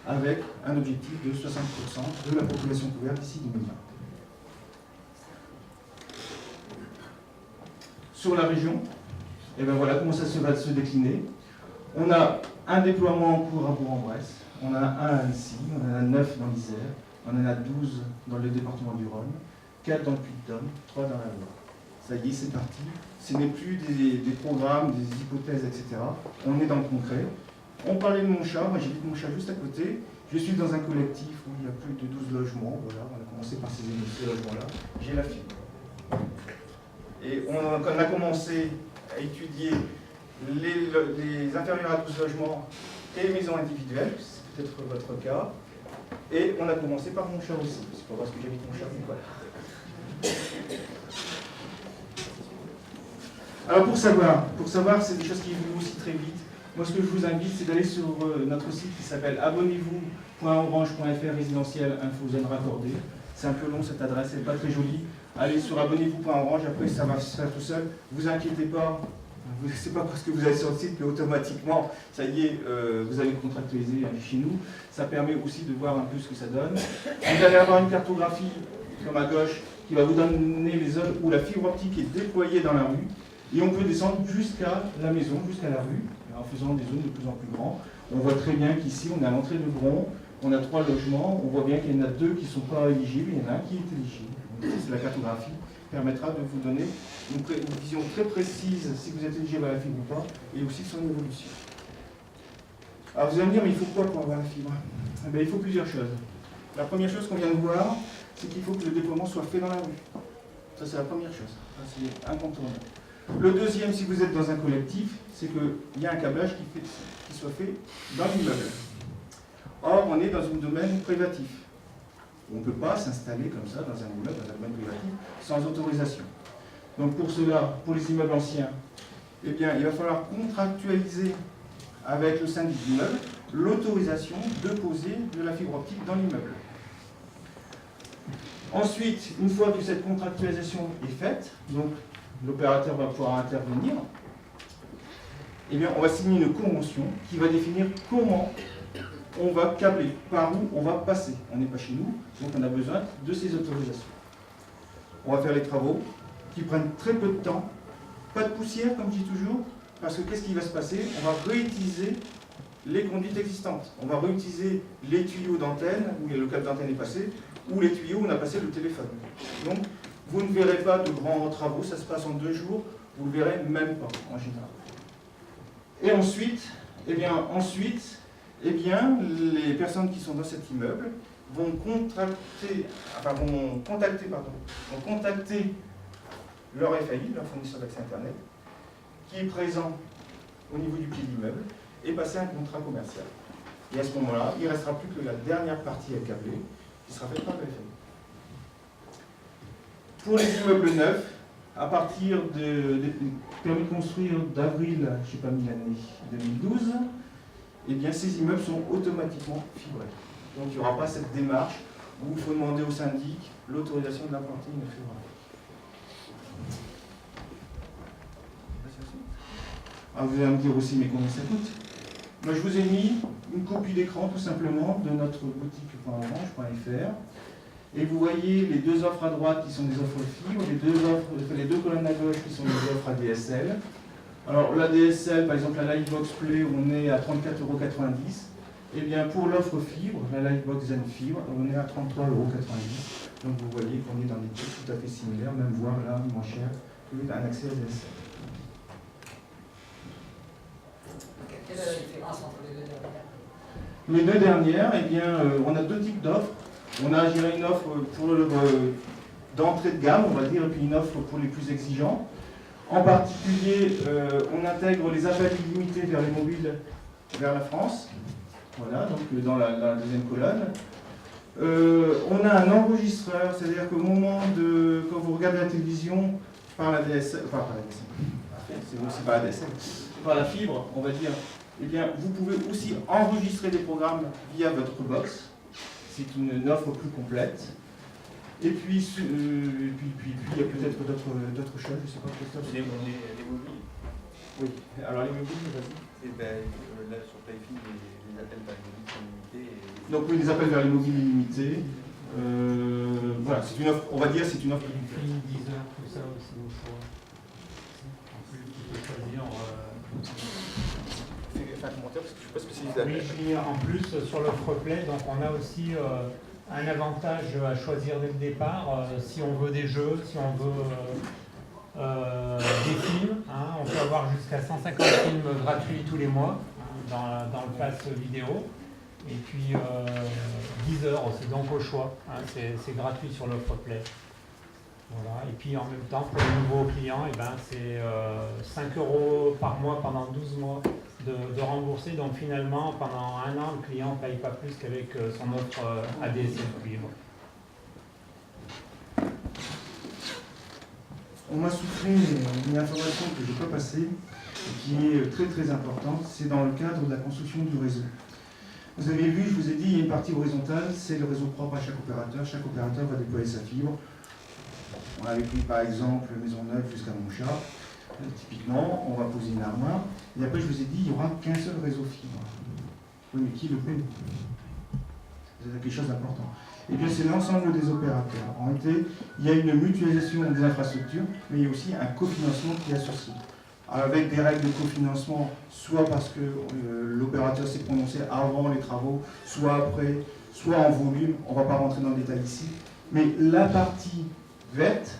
avec un objectif de 60% de la population couverte d'ici 2020. Sur la région, et bien voilà comment ça va se décliner. On a un déploiement en cours à Bourg-en-Bresse, on en a un à Annecy, on en a 9 dans l'Isère, on en a 12 dans le département du Rhône, 4 dans le Puy-de-Dôme, 3 dans la Loire. Ça y est, c'est parti. Ce n'est plus des programmes, des hypothèses, etc. On est dans le concret. On parlait de Montchat, moi j'habite Montchat juste à côté. Je suis dans un collectif où il y a plus de 12 logements. Voilà, on a commencé par ces logements-là. J'ai la fibre. Et on a commencé à étudier les inférieurs à 12 logements et les maisons individuelles, c'est peut-être votre cas. Et on a commencé par Montchat aussi. C'est pas parce que j'habite Montchat, mais voilà. Alors pour savoir, c'est des choses qui évoluent aussi très vite. Moi, ce que je vous invite, c'est d'aller sur notre site qui s'appelle abonnez-vous.orange.fr résidentiel info zone raccordée. C'est un peu long cette adresse, elle n'est pas très jolie. Allez sur abonnez-vous.orange, après ça va se faire tout seul. Vous inquiétez pas, c'est pas parce que vous allez sur le site que automatiquement, ça y est, vous allez contractualiser chez nous. Ça permet aussi de voir un peu ce que ça donne. Vous allez avoir une cartographie, comme à gauche, qui va vous donner les zones où la fibre optique est déployée dans la rue. Et on peut descendre jusqu'à la maison, jusqu'à la rue. en faisant des zones de plus en plus grandes. On voit très bien qu'ici, on est à l'entrée de Bron, on a 3 logements, on voit bien qu'il y en a 2 qui ne sont pas éligibles, il y en a un qui est éligible. Donc, c'est la cartographie qui permettra de vous donner une vision très précise si vous êtes éligible à la fibre ou pas, et aussi son évolution. Alors vous allez me dire, mais il faut quoi pour avoir la fibre? Eh bien, il faut plusieurs choses. La première chose qu'on vient de voir, c'est qu'il faut que le déploiement soit fait dans la rue. Ça, c'est la première chose. Ça, c'est incontournable. Le deuxième, si vous êtes dans un collectif, c'est qu'il y a un câblage qui soit fait dans l'immeuble. Or, on est dans un domaine privatif. On ne peut pas s'installer comme ça dans un immeuble, dans un domaine privatif, sans autorisation. Donc pour cela, pour les immeubles anciens, eh bien, il va falloir contractualiser avec le syndic d'immeuble l'autorisation de poser de la fibre optique dans l'immeuble. Ensuite, une fois que cette contractualisation est faite, donc l'opérateur va pouvoir intervenir, eh bien, on va signer une convention qui va définir comment on va câbler, par où on va passer. On n'est pas chez nous, donc on a besoin de ces autorisations. On va faire les travaux qui prennent très peu de temps, pas de poussière comme je dis toujours, parce que qu'est-ce qui va se passer? On va réutiliser les conduites existantes. On va réutiliser les tuyaux d'antenne, où le câble d'antenne est passé, ou les tuyaux où on a passé le téléphone. Donc, vous ne verrez pas de grands travaux, ça se passe en 2 jours, vous ne le verrez même pas, en général. Et ensuite, les personnes qui sont dans cet immeuble vont contacter leur FAI, leur fournisseur d'accès Internet, qui est présent au niveau du pied de l'immeuble, et passer un contrat commercial. Et à ce moment-là, il ne restera plus que la dernière partie à câbler, qui sera faite par le FAI. Pour les immeubles neufs, à partir du permis de construire d'avril, je n'ai pas mis l'année 2012, eh bien ces immeubles sont automatiquement fibrés. Donc il n'y aura pas cette démarche où il faut demander au syndic l'autorisation de l'implanter une fibre. Alors vous allez me dire aussi, mais combien ça coûte? Moi je vous ai mis une copie d'écran tout simplement de notre boutique.orange.fr. Et vous voyez les 2 offres à droite qui sont des offres fibre, les deux colonnes à gauche qui sont des offres ADSL. Alors la DSL, par exemple la Livebox Play, on est à 34,90 €. Et bien pour l'offre fibre, la Livebox Zen Fibre, on est à 33,90 €. Donc vous voyez qu'on est dans des prix tout à fait similaires, même voire là moins cher qu'un accès ADSL. Quelle est la différence entre les 2 dernières? Les 2 dernières, eh bien, on a 2 types d'offres. On a une offre pour d'entrée de gamme, on va dire, et puis une offre pour les plus exigeants. En particulier, on intègre les appels illimités vers les mobiles vers la France. Voilà, donc dans la deuxième colonne. On a un enregistreur, c'est-à-dire qu'au moment de quand vous regardez la télévision par la DSL, enfin par la DSL, c'est aussi par la DSL, par la fibre, on va dire, eh bien, vous pouvez aussi enregistrer des programmes via votre box. C'est une offre plus complète. Et puis, il y a peut-être d'autres choses, je ne sais pas, Christophe. Les mobiles. Oui, alors les mobiles, vas-y. Et ben, là, sur Payfi, les appels vers les mobiles sont limités. Donc, oui, les appels vers les mobiles illimités. Voilà, c'est une offre, on va dire, c'est une offre. 10 heures, tout ça aussi, au choix. En plus, tu peux choisir. Fais un commentaire parce que je ne suis pas spécialisé. Oui, je dis en plus sur l'offre Play, donc on a aussi un avantage à choisir dès le départ. Si on veut des jeux, si on veut des films, hein, on peut avoir jusqu'à 150 films gratuits tous les mois hein, dans le pass vidéo. Et puis 10 heures aussi, donc au choix. Hein, c'est gratuit sur l'offre Play. Voilà. Et puis en même temps, pour les nouveaux clients, eh ben, c'est 5 € par mois pendant 12 mois de rembourser. Donc finalement, pendant 1 an, le client ne paye pas plus qu'avec son offre ADSL cuivre. On m'a soufflé une information que je ne peux pas passer, qui est très très importante. C'est dans le cadre de la construction du réseau. Vous avez vu, je vous ai dit, il y a une partie horizontale, c'est le réseau propre à chaque opérateur. Chaque opérateur va déployer sa fibre. On avait pris par exemple Maisonneuve jusqu'à Montchat. Typiquement, on va poser une armoire. Et après, je vous ai dit, il n'y aura qu'un seul réseau fibre. Oui, mais qui le paie? C'est quelque chose d'important. Eh bien, c'est l'ensemble des opérateurs. En réalité, il y a une mutualisation des infrastructures, mais il y a aussi un cofinancement qui est associé. avec des règles de cofinancement, soit parce que l'opérateur s'est prononcé avant les travaux, soit après, soit en volume. On ne va pas rentrer dans le détail ici. Mais la partie verte,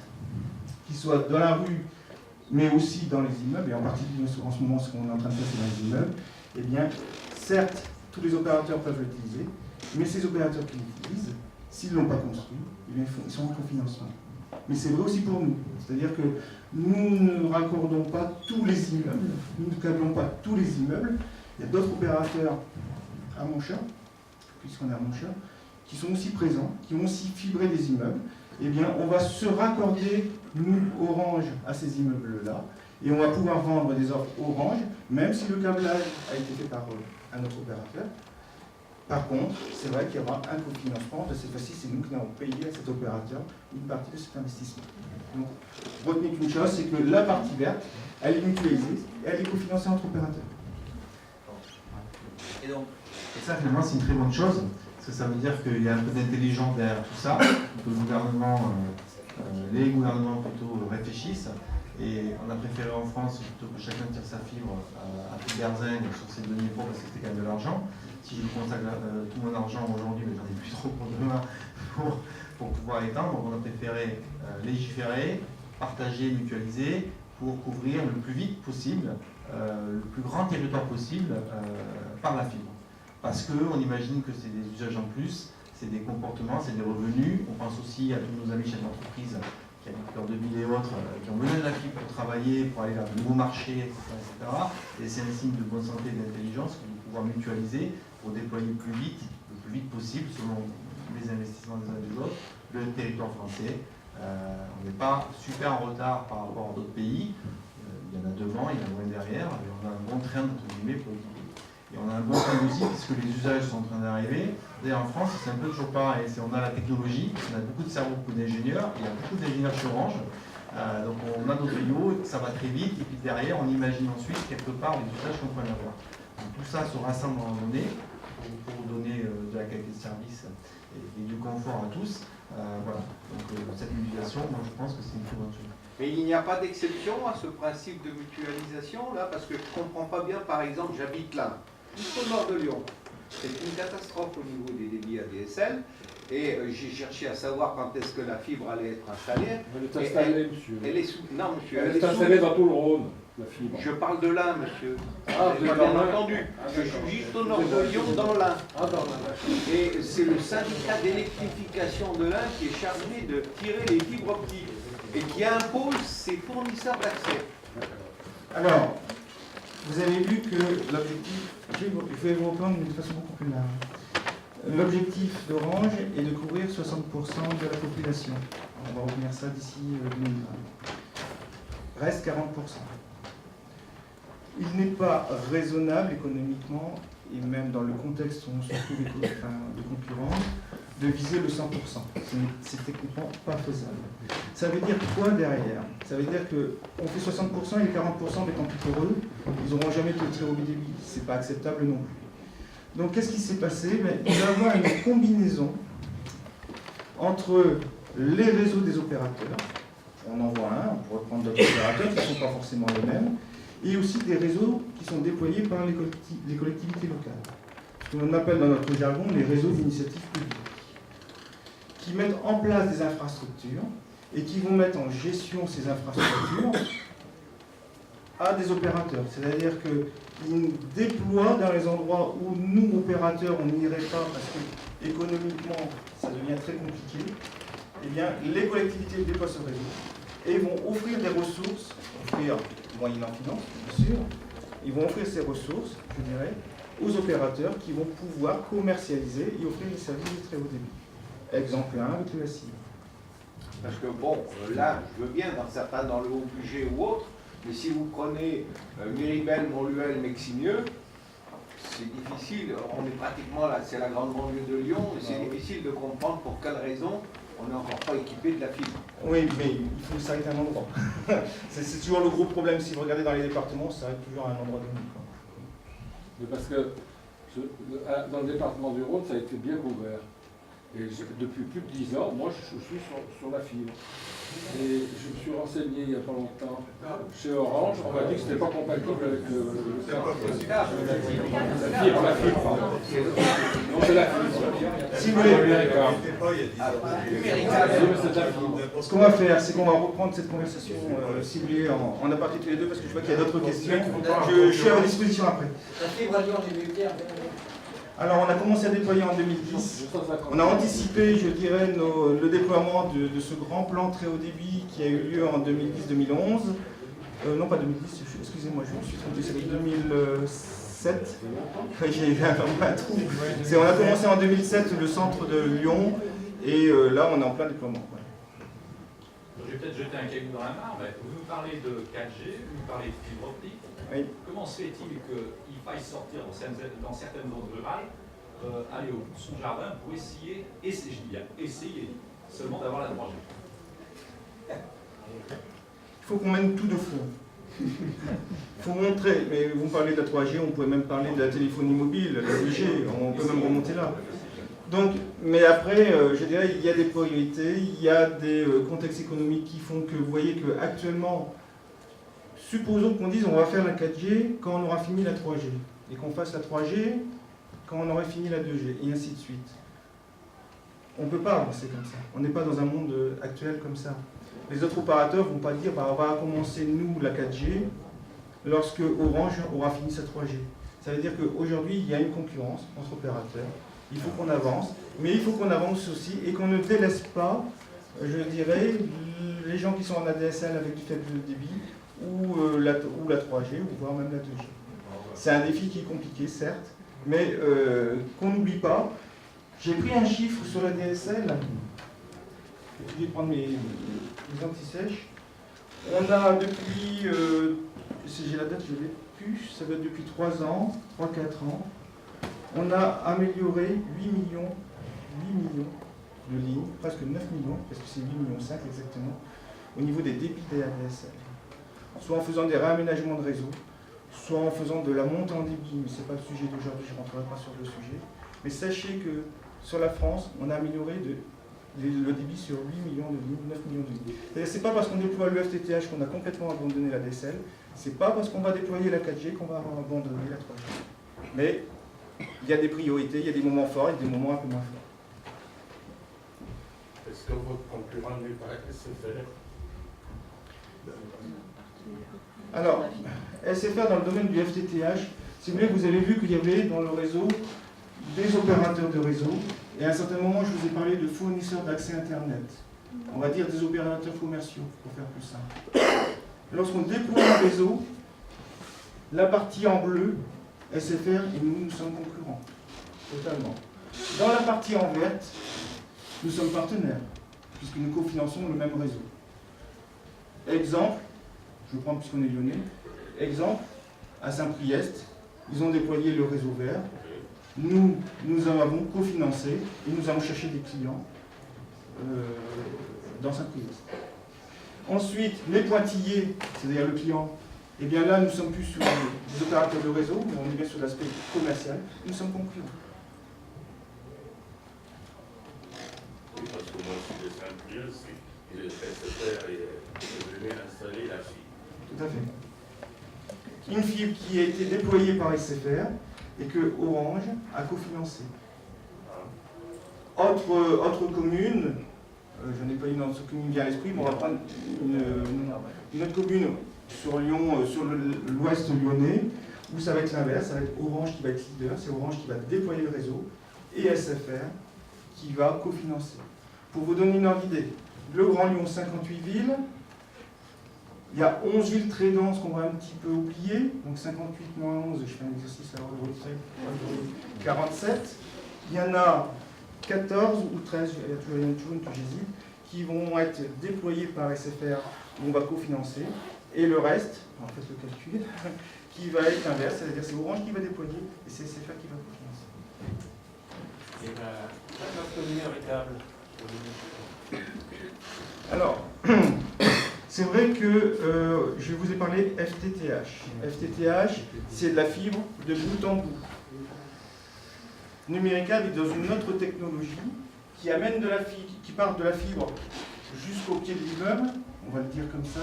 qui soit dans la rue, mais aussi dans les immeubles, et en particulier en ce moment, ce qu'on est en train de faire, c'est dans les immeubles, eh bien, certes, tous les opérateurs peuvent l'utiliser, mais ces opérateurs qui l'utilisent, s'ils ne l'ont pas construit, eh bien, ils sont en cofinancement. Mais c'est vrai aussi pour nous. C'est-à-dire que nous ne raccordons pas tous les immeubles, nous ne câblons pas tous les immeubles. Il y a d'autres opérateurs à Montchat, puisqu'on est à Montchat, qui sont aussi présents, qui ont aussi fibré des immeubles. Eh bien, on va se raccorder, nous, Orange, à ces immeubles-là, et on va pouvoir vendre des offres Orange, même si le câblage a été fait par un autre opérateur. Par contre, c'est vrai qu'il y aura un cofinancement. De cette fois-ci, c'est nous qui allons payer à cet opérateur une partie de cet investissement. Donc, retenez qu'une chose, c'est que la partie verte, elle est mutualisée, et elle est cofinancée entre opérateurs. Et ça, finalement, c'est une très bonne chose, parce que ça veut dire qu'il y a un peu d'intelligence derrière tout ça, que le gouvernement, les gouvernements plutôt réfléchissent. Et on a préféré en France, plutôt que chacun tire sa fibre à tout berzingue sur ses deniers pauvres, parce que c'était quand même de l'argent. Si je consacre tout mon argent aujourd'hui, mais j'en ai plus trop pour demain pour pouvoir étendre, donc on a préféré légiférer, partager, mutualiser, pour couvrir le plus vite possible, le plus grand territoire possible par la fibre. Parce qu'on imagine que c'est des usages en plus, c'est des comportements, c'est des revenus. On pense aussi à tous nos amis chefs d'entreprise qui habitent cœur de ville et autres, qui ont besoin de la fibre pour travailler, pour aller vers de nouveaux marchés, etc. Et c'est un signe de bonne santé et d'intelligence que de pouvoir mutualiser pour déployer le plus vite possible, selon les investissements des uns et des autres, le territoire français. On n'est pas super en retard par rapport à d'autres pays. Il y en a devant, il y en a moins derrière, et on a un bon train, entre guillemets, pour équiper. Et on a un bon train aussi, puisque les usages sont en train d'arriver. D'ailleurs, en France, c'est un peu toujours pareil. On a la technologie, on a beaucoup de cerveaux, beaucoup d'ingénieurs, il y a beaucoup d'ingénieurs chez Orange. Donc on a nos tuyaux, ça va très vite, et puis derrière, on imagine ensuite quelque part les usages qu'on peut en avoir. Donc tout ça se rassemble dans la donnée pour donner de la qualité de service et du confort à tous. Voilà. Donc cette mutualisation, moi je pense que c'est une très bonne chose. Mais il n'y a pas d'exception à ce principe de mutualisation là, parce que je ne comprends pas bien, par exemple, j'habite là, juste au nord de Lyon. C'est une catastrophe au niveau des débits ADSL. Et j'ai cherché à savoir quand est-ce que la fibre allait être installée. Elle est installée, monsieur. Elle est sous... Non, monsieur. Elle est installée dans tout le Rhône, la fibre. Je parle de l'Ain, monsieur. Ah, vous avez bien entendu. Je suis juste au nord de Lyon, dans l'Ain. Ah, dans l'Ain. Et c'est le syndicat d'électrification de l'Ain qui est chargé de tirer les fibres optiques et qui impose ses fournisseurs d'accès. Alors, vous avez vu que l'objectif, je vais vous reprendre d'une façon beaucoup plus large. L'objectif d'Orange est de couvrir 60% de la population. On va retenir ça d'ici 2020. Reste 40%. Il n'est pas raisonnable économiquement, et même dans le contexte où on se trouve de concurrence, de viser le 100%. C'est techniquement pas faisable. Ça veut dire quoi derrière? Ça veut dire qu'on fait 60% et les 40%, mais tant pis pour eux, ils n'auront jamais de très haut débit. C'est pas acceptable non plus. Donc qu'est-ce qui s'est passé? Il va y avoir une combinaison entre les réseaux des opérateurs, on en voit un, on pourrait prendre d'autres opérateurs qui ne sont pas forcément les mêmes, et aussi des réseaux qui sont déployés par les collectivités locales. Ce qu'on appelle dans notre jargon les réseaux d'initiative publique, qui mettent en place des infrastructures et qui vont mettre en gestion ces infrastructures à des opérateurs. C'est-à-dire qu'ils déploient dans les endroits où nous, opérateurs, on n'irait pas parce que économiquement, ça devient très compliqué. Eh bien, les collectivités déploient ce réseau et vont offrir des ressources, moyennant finance, bien sûr, ils vont offrir ces ressources, je dirais, aux opérateurs qui vont pouvoir commercialiser et offrir des services de très haut débit. Exemple 1 avec le SI. Parce que bon, là, je veux bien, dans le haut budget ou autre, mais si vous prenez Miribel, Montluel, Meximieux, c'est difficile, on est pratiquement là, c'est la grande banlieue de Lyon, et c'est difficile de comprendre pour quelle raison on n'est encore pas équipé de la fibre. Oui, mais il faut s'arrêter à un endroit. c'est toujours le gros problème, si vous regardez dans les départements, ça s'arrête toujours à un endroit donné. Mais parce que dans le département du Rhône, ça a été bien couvert. Et depuis plus de 10 ans, moi, je suis sur la fibre. Et je me suis renseigné il n'y a pas longtemps chez Orange, on m'a dit que ce n'était pas compatible avec le la fibre, pardon. Non, c'est la fibre. Si vous voulez, C'est de la fibre. ce qu'on va faire, c'est qu'on va reprendre cette conversation, si vous voulez, en aparté tous les deux, parce que je vois qu'il y a d'autres questions. Je suis à votre disposition après. La fibre à Lyon, j'ai vu hier. Alors, on a commencé à déployer en 2010. On a anticipé, je dirais, le déploiement de ce grand plan très haut débit qui a eu lieu en 2010-2011. Non, pas 2010, excusez-moi, je me suis trompé, c'est 2007. J'ai eu un trou. On a commencé en 2007 le centre de Lyon, et là, on est en plein déploiement. Voilà. Je vais peut-être jeter un caillou dans la mare, mais vous nous parlez de 4G, vous nous parlez de fibre optique. Oui. Comment se fait-il qu'il faille sortir dans certaines zones rurales, aller au bout de son jardin pour essayer seulement d'avoir la 3G? Il faut qu'on mène tout de front. Il faut montrer, mais vous parlez de la 3G, on pourrait même parler de la téléphonie mobile, la 2G, on peut même remonter là. Donc, mais après, je dirais, il y a des priorités, il y a des contextes économiques qui font que vous voyez qu'actuellement, supposons qu'on dise on va faire la 4G quand on aura fini la 3G, et qu'on fasse la 3G quand on aurait fini la 2G, et ainsi de suite. On ne peut pas avancer comme ça. On n'est pas dans un monde actuel comme ça. Les autres opérateurs ne vont pas dire bah, on va commencer nous la 4G lorsque Orange aura fini sa 3G. Ça veut dire qu'aujourd'hui, il y a une concurrence entre opérateurs. Il faut qu'on avance, mais il faut qu'on avance aussi et qu'on ne délaisse pas, je dirais, les gens qui sont en ADSL avec du faible débit ou la 3G, ou voire même la 2G. C'est un défi qui est compliqué, certes, mais qu'on n'oublie pas. J'ai pris un chiffre sur la DSL. Je vais prendre mes anti-sèches. On a depuis, si j'ai la date, je ne l'ai plus, ça va être depuis 3 ans, 3-4 ans. On a amélioré 8 millions de lignes, presque 9 millions, parce que c'est 8,5 millions exactement, au niveau des débits des ADSL. Soit en faisant des réaménagements de réseau, soit en faisant de la montée en débit, mais ce n'est pas le sujet d'aujourd'hui, je ne rentrerai pas sur le sujet. Mais sachez que sur la France, on a amélioré le débit sur 8 millions de lignes, 9 millions de lignes. Ce n'est pas parce qu'on déploie le FTTH qu'on a complètement abandonné la DSL, ce n'est pas parce qu'on va déployer la 4G qu'on va abandonner la 3G. Mais il y a des priorités, il y a des moments forts et des moments un peu moins forts. Est-ce que votre concurrent n'est pas SFR? Alors, SFR dans le domaine du FTTH, si vous voulez, vous avez vu qu'il y avait dans le réseau des opérateurs de réseau, et à un certain moment, je vous ai parlé de fournisseurs d'accès Internet. On va dire des opérateurs commerciaux, pour faire plus simple. Lorsqu'on déploie un réseau, la partie en bleu, SFR et nous sommes concurrents, totalement. Dans la partie en verte, nous sommes partenaires, puisque nous cofinançons le même réseau. Exemple, je prends puisqu'on est lyonnais, exemple, à Saint-Priest, ils ont déployé le réseau vert, nous avons cofinancé et nous allons chercher des clients dans Saint-Priest. Ensuite, les pointillés, c'est-à-dire le client, eh bien là, nous ne sommes plus sur des opérateurs de réseau, mais on est bien sur l'aspect commercial. Nous sommes concurrents. Oui, parce que moi, je suis de Saint-Priest, et le SFR est venu installer la fibre. Tout à fait. Une fibre qui a été déployée par SFR et que Orange a cofinancé. Autre commune, je n'ai pas une autre commune bien à l'esprit, mais on va prendre une autre commune sur Lyon, sur l'ouest lyonnais, où ça va être l'inverse, ça va être Orange qui va être leader, c'est Orange qui va déployer le réseau, et SFR qui va cofinancer. Pour vous donner une ordre d'idée, le Grand Lyon, 58 villes, il y a 11 villes très denses qu'on va un petit peu oublier, donc 58 moins 11, je fais un exercice à l'ordre de 47, il y en a 14 ou 13, il y a toujours une que j'hésite, qui vont être déployés par SFR, où on va cofinancer. Et le reste, en fait le calcul, qui va être inverse, c'est-à-dire c'est Orange qui va déployer et c'est SFR qui va cofinancer. Et la commune véritable. Alors, c'est vrai que je vous ai parlé FTTH. FTTH, c'est de la fibre de bout en bout. Numérica est dans une autre technologie qui amène de la fibre, qui part de la fibre jusqu'au pied de l'immeuble, on va le dire comme ça,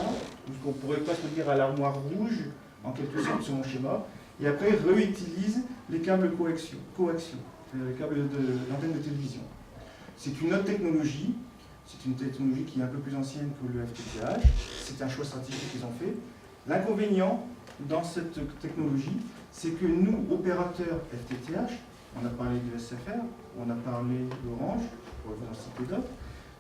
qu'on pourrait presque dire à l'armoire rouge, en quelque sorte sur mon schéma, et après réutilise les câbles coaxiaux, les câbles d'antenne de télévision. C'est une autre technologie, c'est une technologie qui est un peu plus ancienne que le FTTH, c'est un choix stratégique qu'ils ont fait. L'inconvénient dans cette technologie, c'est que nous, opérateurs FTTH, on a parlé du SFR, on a parlé d'Orange, on va en citer d'autres,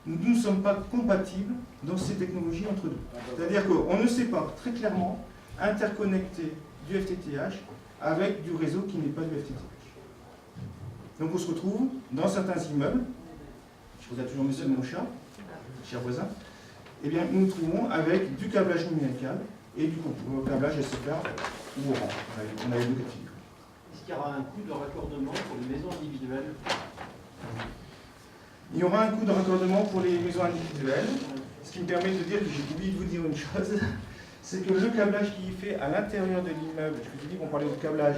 nous ne sommes pas compatibles dans ces technologies entre nous. C'est-à-dire qu'on ne sait pas très clairement interconnecter du FTTH avec du réseau qui n'est pas du FTTH. Donc on se retrouve dans certains immeubles, je regarde toujours monsieur mon chat, cher voisin, eh bien nous nous trouvons avec du câblage numérical et du câblage SFR ou Orange. On a les deux cas de figure. Est-ce qu'il y aura un coût de raccordement pour les maisons individuelles? Il y aura un coût de raccordement pour les maisons individuelles, ce qui me permet de dire que j'ai oublié de vous dire une chose, c'est que le câblage qui est fait à l'intérieur de l'immeuble, je vous ai dit qu'on parlait de câblage,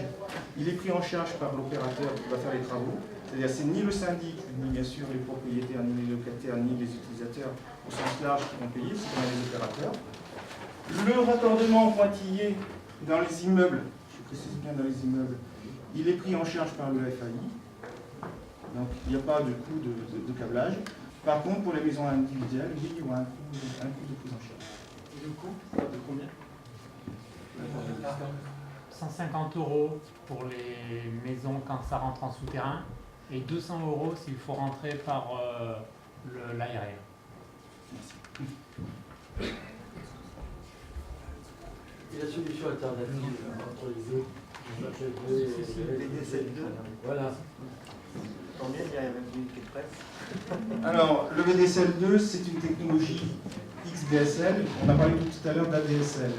il est pris en charge par l'opérateur qui va faire les travaux, c'est-à-dire c'est ni le syndic, ni bien sûr les propriétaires, ni les locataires, ni les utilisateurs au sens large qui vont payer, c'est bien les opérateurs. Le raccordement pointillé dans les immeubles, je précise bien dans les immeubles, il est pris en charge par le FAI. Donc il n'y a pas de coût de câblage. Par contre, pour les maisons individuelles, oui, il y aura un coût de prise en charge. Et le coût, ça va de combien? 150 € pour les maisons quand ça rentre en souterrain et 200 € s'il faut rentrer par l'aérien. Et la solution alternative entre les deux? Les DSL2. Voilà. Tant mieux, il y a même une qui est prête. Alors, le VDSL2, c'est une technologie XDSL. On a parlé tout à l'heure d'ADSL.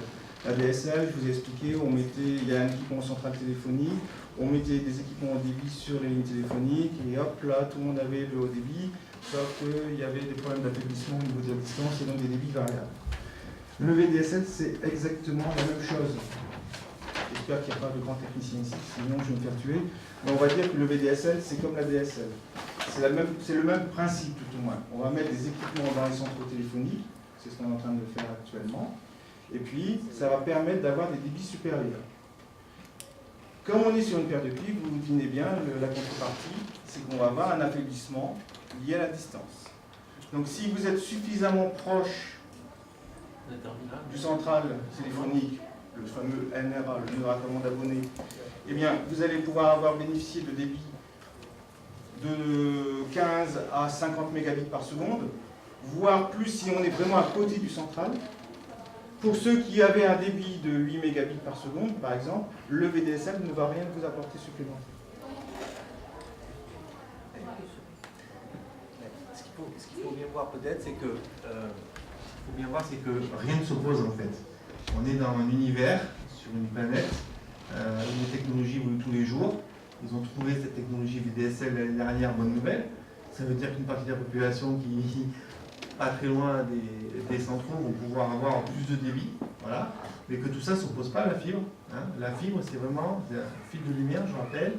L'ADSL, je vous ai expliqué, il y a un équipement central téléphonique, on mettait des équipements haut débit sur les lignes téléphoniques, et hop, là, tout le monde avait le haut débit, sauf qu'il y avait des problèmes d'affaiblissement au niveau de la distance et donc des débits variables. Le VDSL, c'est exactement la même chose. J'espère qu'il n'y a pas de grands techniciens ici, sinon je vais me faire tuer. Mais on va dire que le VDSL, c'est comme la DSL. C'est le même principe, tout au moins. On va mettre des équipements dans les centres téléphoniques, c'est ce qu'on est en train de faire actuellement, et puis ça va permettre d'avoir des débits supérieurs. Comme on est sur une paire de piles, vous devinez bien, la contrepartie, c'est qu'on va avoir un affaiblissement lié à la distance. Donc si vous êtes suffisamment proche du central téléphonique, le fameux NRA, le numéro raccordement d'abonnés, eh bien, vous allez pouvoir avoir bénéficié de débits de 15 à 50 mégabits par seconde, voire plus si on est vraiment à côté du central. Pour ceux qui avaient un débit de 8 mégabits par seconde, par exemple, le VDSL ne va rien vous apporter supplémentaire. Ce qu'il faut bien voir peut-être, c'est que rien ne s'oppose en fait. On est dans un univers, sur une planète, où les technologies évoluent tous les jours. Ils ont trouvé cette technologie VDSL l'année dernière, bonne nouvelle. Ça veut dire qu'une partie de la population qui pas très loin des centraux vont pouvoir avoir plus de débit, voilà. Mais que tout ça ne s'oppose pas à la fibre. Hein. La fibre, c'est vraiment un fil de lumière, je rappelle.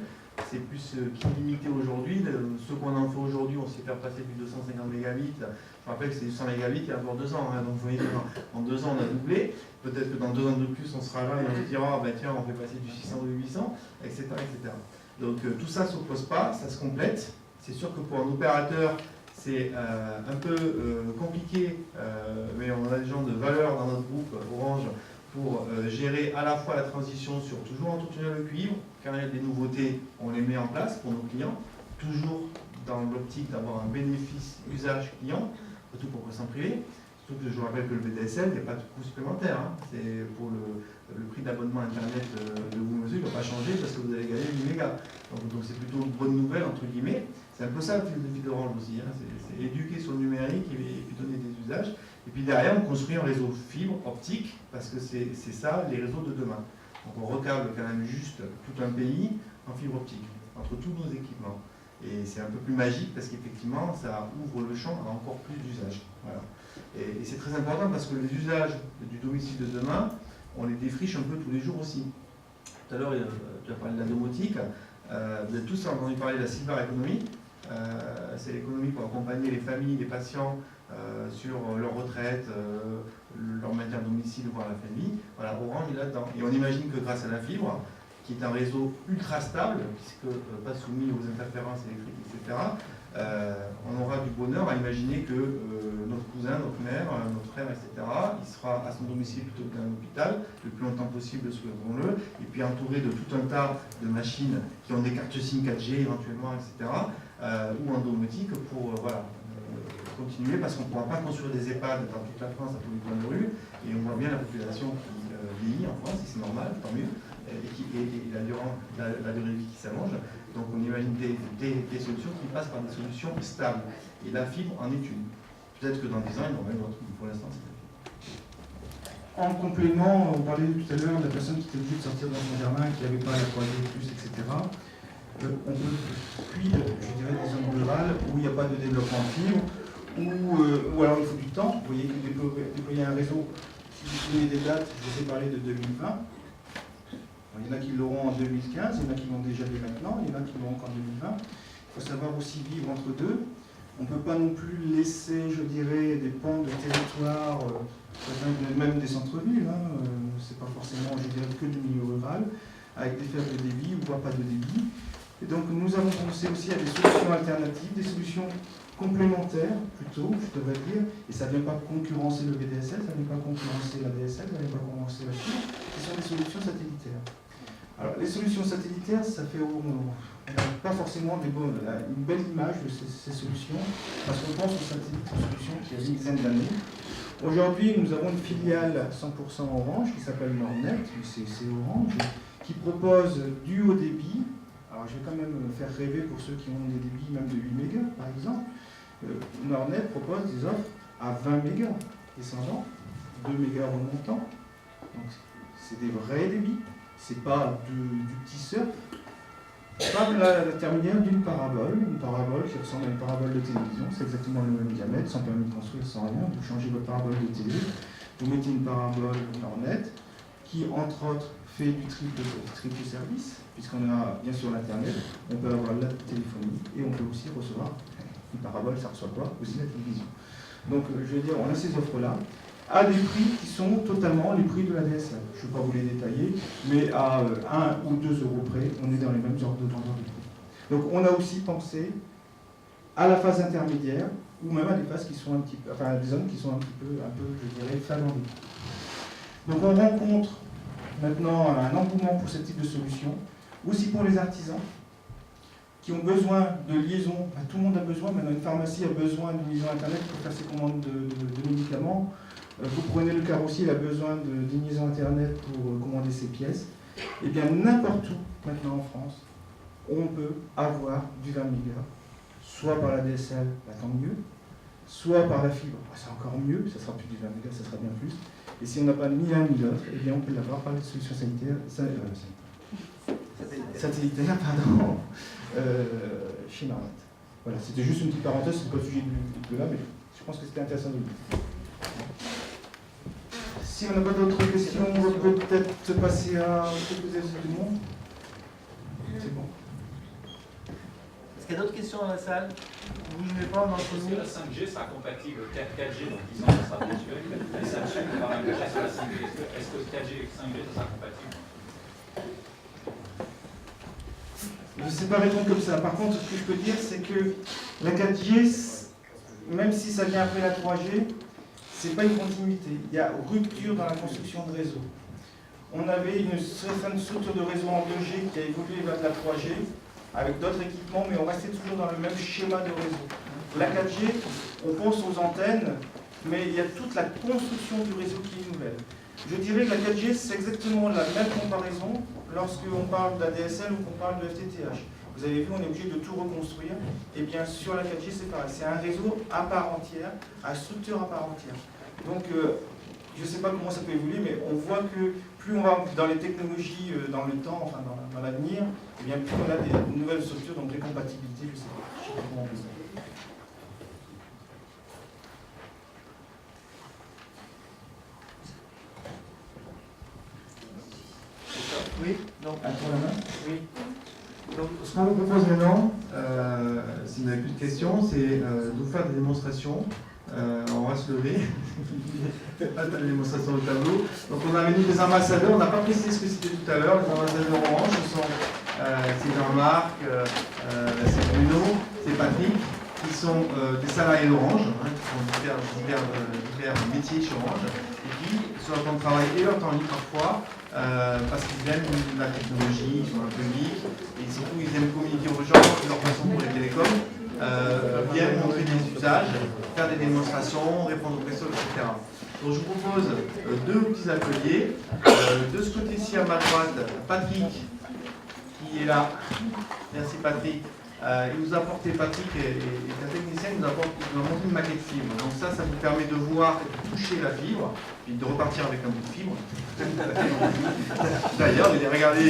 C'est plus illimité aujourd'hui. Ce qu'on en fait aujourd'hui, on sait faire passer du 250 mégabits. Je rappelle que c'est du 100 mégabits il y a encore 2 ans. Hein. Donc vous voyez, en 2 ans, on a doublé. Peut-être que dans 2 ans de plus, on sera là et on se dira, ah, ben, tiens, on fait passer du 600 au 800, etc. etc. Donc tout ça ne s'oppose pas, ça se complète. C'est sûr que pour un opérateur, c'est un peu compliqué, mais on a des gens de valeur dans notre groupe Orange pour gérer à la fois la transition sur toujours entretenir le cuivre, quand il y a des nouveautés, on les met en place pour nos clients, toujours dans l'optique d'avoir un bénéfice usage client, surtout pour le privé. Surtout que je vous rappelle que le VDSL, il n'y a pas de coût supplémentaire. Hein. C'est pour le prix d'abonnement Internet de vous mesure, il ne va pas changer parce que vous allez gagner 8 mégas. Donc c'est plutôt une bonne nouvelle, entre guillemets. C'est un peu ça la philosophie d'Orange aussi. Hein. C'est éduquer sur le numérique et puis donner des usages. Et puis derrière, on construit un réseau fibre optique parce que c'est ça les réseaux de demain. Donc on recable quand même juste tout un pays en fibre optique, entre tous nos équipements. Et c'est un peu plus magique parce qu'effectivement, ça ouvre le champ à encore plus d'usages. Voilà. Et c'est très important parce que les usages du domicile de demain, on les défriche un peu tous les jours aussi. Tout à l'heure, tu as parlé de la domotique. Vous avez tous entendu parler de la silver economy. c'est l'économie pour accompagner les familles, les patients sur leur retraite, leur maintien à domicile, voire la famille. Voilà, Orange est là-dedans. Et on imagine que grâce à la fibre, qui est un réseau ultra stable, puisque pas soumis aux interférences électriques, etc., on aura du bonheur à imaginer que notre cousin, notre mère, notre frère, etc., il sera à son domicile plutôt qu'à un hôpital, le plus longtemps possible, souhaitons-le, et puis entouré de tout un tas de machines qui ont des cartes SIM 4G éventuellement, etc., ou en domotique pour continuer, parce qu'on ne pourra pas construire des EHPAD dans toute la France à tous les coins de rue, et on voit bien la population qui vieillit en France, et c'est normal, tant mieux, et la durée de vie qui s'allonge. Donc on imagine des solutions qui passent par des solutions stables. Et la fibre en est une. Peut-être que dans 10 ans, il y en aura une autre, mais pour l'instant, c'est la fibre. En complément, on parlait tout à l'heure de la personne qui était obligée de sortir dans son jardin, qui n'avait pas la 3G+, etc. On peut fuir, je dirais, des zones rurales où il n'y a pas de développement de fibre, ou alors il faut du temps. Vous voyez que déployer un réseau, si vous donnez des dates, je vous ai parlé de 2020. Il y en a qui l'auront en 2015, il y en a qui l'ont déjà dès maintenant, il y en a qui l'auront encore en 2020. Il faut savoir aussi vivre entre deux. On ne peut pas non plus laisser, je dirais, des pans de territoire, même des centres-villes, c'est pas forcément, je dirais, que du milieu rural, avec des faibles débits ou voire pas de débit. Et donc nous avons pensé aussi à des solutions alternatives, des solutions complémentaires plutôt, je devrais dire, et ça ne vient pas concurrencer le VDSL, ça ne vient pas concurrencer la DSL, ça ne vient pas concurrencer la fibre, ce sont des solutions satellitaires. Alors les solutions satellitaires, ça fait pas forcément une belle image de ces solutions, parce qu'on pense aux satellites, aux solutions qui ont une dizaine d'années. Aujourd'hui, nous avons une filiale 100% Orange qui s'appelle Nordnet, c'est Orange, qui propose du haut débit. Alors je vais quand même faire rêver pour ceux qui ont des débits même de 8 mégas par exemple. Nordnet propose des offres à 20 mégas descendant, 2 mégas remontant. Donc c'est des vrais débits, c'est pas du petit surf. Par l'intermédiaire d'une parabole qui ressemble à une parabole de télévision, c'est exactement le même diamètre, sans permis de construire, sans rien. Vous changez votre parabole de télé, vous mettez une parabole Nordnet qui entre autres fait du triple service, puisqu'on a bien sûr l'internet, on peut avoir la téléphonie et on peut aussi recevoir une parabole, ça reçoit quoi? Aussi la télévision. Donc je veux dire, on a ces offres-là à des prix qui sont totalement les prix de la DSL. Je ne vais pas vous les détailler, mais à 1 ou 2 euros près, on est dans les mêmes ordres de grandeur de prix. Donc on a aussi pensé à la phase intermédiaire, ou même à des phases qui sont un petit peu, enfin à des zones qui sont un peu, je dirais, faibles en débit. Donc on rencontre maintenant un engouement pour ce type de solution, aussi pour les artisans qui ont besoin de liaison. Tout le monde a besoin, maintenant une pharmacie a besoin d'une liaison internet pour faire ses commandes de médicaments. Vous prenez le carrossier, il a besoin d'une liaison internet pour commander ses pièces. Et bien n'importe où maintenant en France, on peut avoir du 20 mégas, soit par la DSL, tant mieux, soit par la fibre, c'est encore mieux, ça sera plus du 20 mégas, ça sera bien plus. Et si on n'a pas ni l'un ni l'autre, eh bien on peut l'avoir par les solutions satellitaires chez Nordnet. Voilà, c'était juste une petite parenthèse, c'est pas le sujet de là, mais je pense que c'était intéressant de le dire. Si on n'a pas d'autres questions, on va peut-être passer à quelques questions. C'est bon. Est-ce qu'il y a d'autres questions dans la salle? Vous ne bougez pas dans Est-ce que la 5G sera compatible 4G dans 10 ans, ça sera virtuel? La 5G, on va engagé sur la 5G. Est-ce que 4G et 5G, ça sera compatible? Je ne sais pas répondre comme ça. Par contre, ce que je peux dire, c'est que la 4G, même si ça vient après la 3G, c'est pas une continuité. Il y a rupture dans la construction de réseau. On avait une certaine structure de réseau en 2G qui a évolué vers la 3G, avec d'autres équipements, mais on restait toujours dans le même schéma de réseau. La 4G, on pense aux antennes, mais il y a toute la construction du réseau qui est nouvelle. Je dirais que la 4G, c'est exactement la même comparaison lorsqu'on parle de la DSL ou qu'on parle de FTTH. Vous avez vu, on est obligé de tout reconstruire. Et bien sur la 4G, c'est pareil. C'est un réseau à part entière, à structure à part entière. Donc, je ne sais pas comment ça peut évoluer, mais on voit que plus on va dans les technologies, dans le temps, enfin dans l'avenir, et bien plus on a des nouvelles structures, donc des compatibilités, je ne sais pas comment on peut ça. Oui, donc. À toi la main. Oui. Donc, ce qu'on vous propose maintenant, si vous n'avez plus question, c'est de vous faire des démonstrations. On va se lever. Pas de démonstration au tableau. Donc on a avec nous des ambassadeurs, on n'a pas précisé ce que c'était tout à l'heure. Les ambassadeurs orange, c'est Jean-Marc, c'est Bruno, c'est Patrick, qui sont des salariés d'Orange, qui font divers métiers chez Orange, et qui, sur leur temps de travail et leur temps libre parfois, parce qu'ils aiment la technologie, ils sont un peu geeks, et surtout ils aiment communiquer aux gens, c'est leur façon pour les télécoms, viennent montrer des usages, faire des démonstrations, répondre aux questions, etc. Donc je vous propose deux petits ateliers. De ce côté-ci à ma droite, Patrick, qui est là. Merci Patrick. Il nous a apporté, Patrick est un technicien, il nous a montré une maquette fibre. Donc ça vous permet de voir et de toucher la fibre, puis de repartir avec un bout de fibre. D'ailleurs, regardez,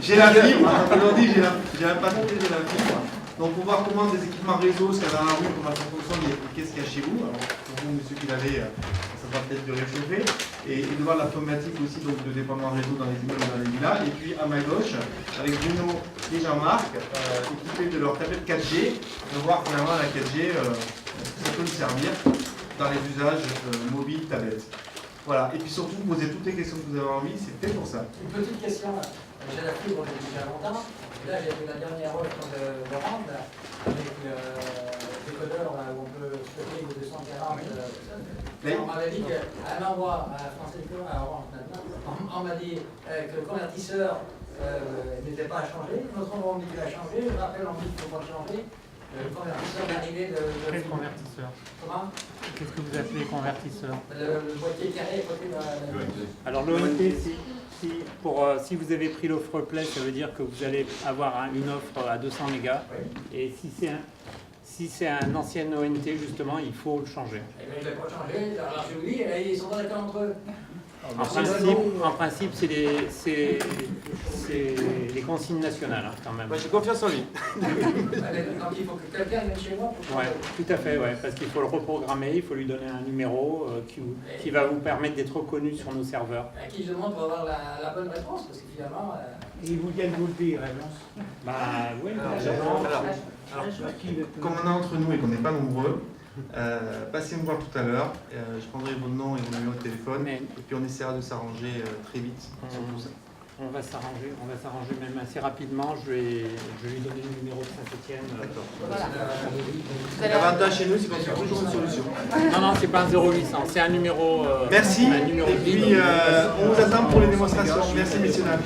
j'ai la fibre, aujourd'hui j'ai un papier de la fibre. Donc pour voir comment des équipements réseau, ce qu'il y a dans la rue, comment ça fonctionne et qu'est-ce qu'il y a chez vous. Alors pour vous, monsieur qui l'avez, ça va peut-être de réchauffer. Et de voir la problématique aussi donc, de déploiement réseau dans les immeubles, dans les villas. Et puis à ma gauche, avec Bruno et Jean-Marc, équipés de leur tablette 4G, de voir finalement la 4G, ça peut nous servir dans les usages mobiles, tablettes. Voilà, et puis surtout, poser toutes les questions que vous avez envie, c'est fait pour ça. Une petite question, j'ai la fibre depuis déjà longtemps. Là, j'ai vu la dernière offre de Rand avec le décodeur où on peut stocker les 240. On m'avait dit qu'un envoi à France Télécom, à Orange maintenant, on m'a dit que le convertisseur n'était pas à changer. Notre envoi on dit qu'il a changé. Je rappelle, on dit qu'il ne faut pas changer. Le convertisseur d'arrivée de. Quel convertisseur? Comment? Qu'est-ce que vous appelez convertisseur? Le boîtier carré à côté de la. Alors l'ONT, si vous avez pris l'offre Play, ça veut dire que vous allez avoir une offre à 200 mégas. Oui. Et si c'est un ancien ONT, justement, il faut le changer. Eh bien, je ne l'ai pas changé. Alors je vous dis, ils sont pas d'accord entre eux. En principe, c'est les consignes nationales, hein, quand même. Moi, j'ai confiance en lui. Donc il faut que quelqu'un vienne chez moi pour. Oui, tout à fait, ouais, parce qu'il faut le reprogrammer, il faut lui donner un numéro qui va vous permettre d'être reconnu sur nos serveurs. À qui je demande pour avoir la bonne réponse, parce que finalement. Ils vous viennent vous le dire, réponse. Bah oui. Alors, comme on est entre nous et qu'on n'est pas nombreux, passez me voir tout à l'heure, je prendrai vos noms et vos numéros de téléphone, et puis on essaiera de s'arranger très vite sur tout ça. On va s'arranger même assez rapidement. Je vais lui donner le numéro de Saint-Etienne. D'accord. Voilà. L'avantage chez nous, c'est qu'on trouve toujours une solution. Non, c'est pas un 0800, c'est un numéro. Merci. Un numéro et puis, on vous attend pour les démonstrations. Merci, messieurs, dames.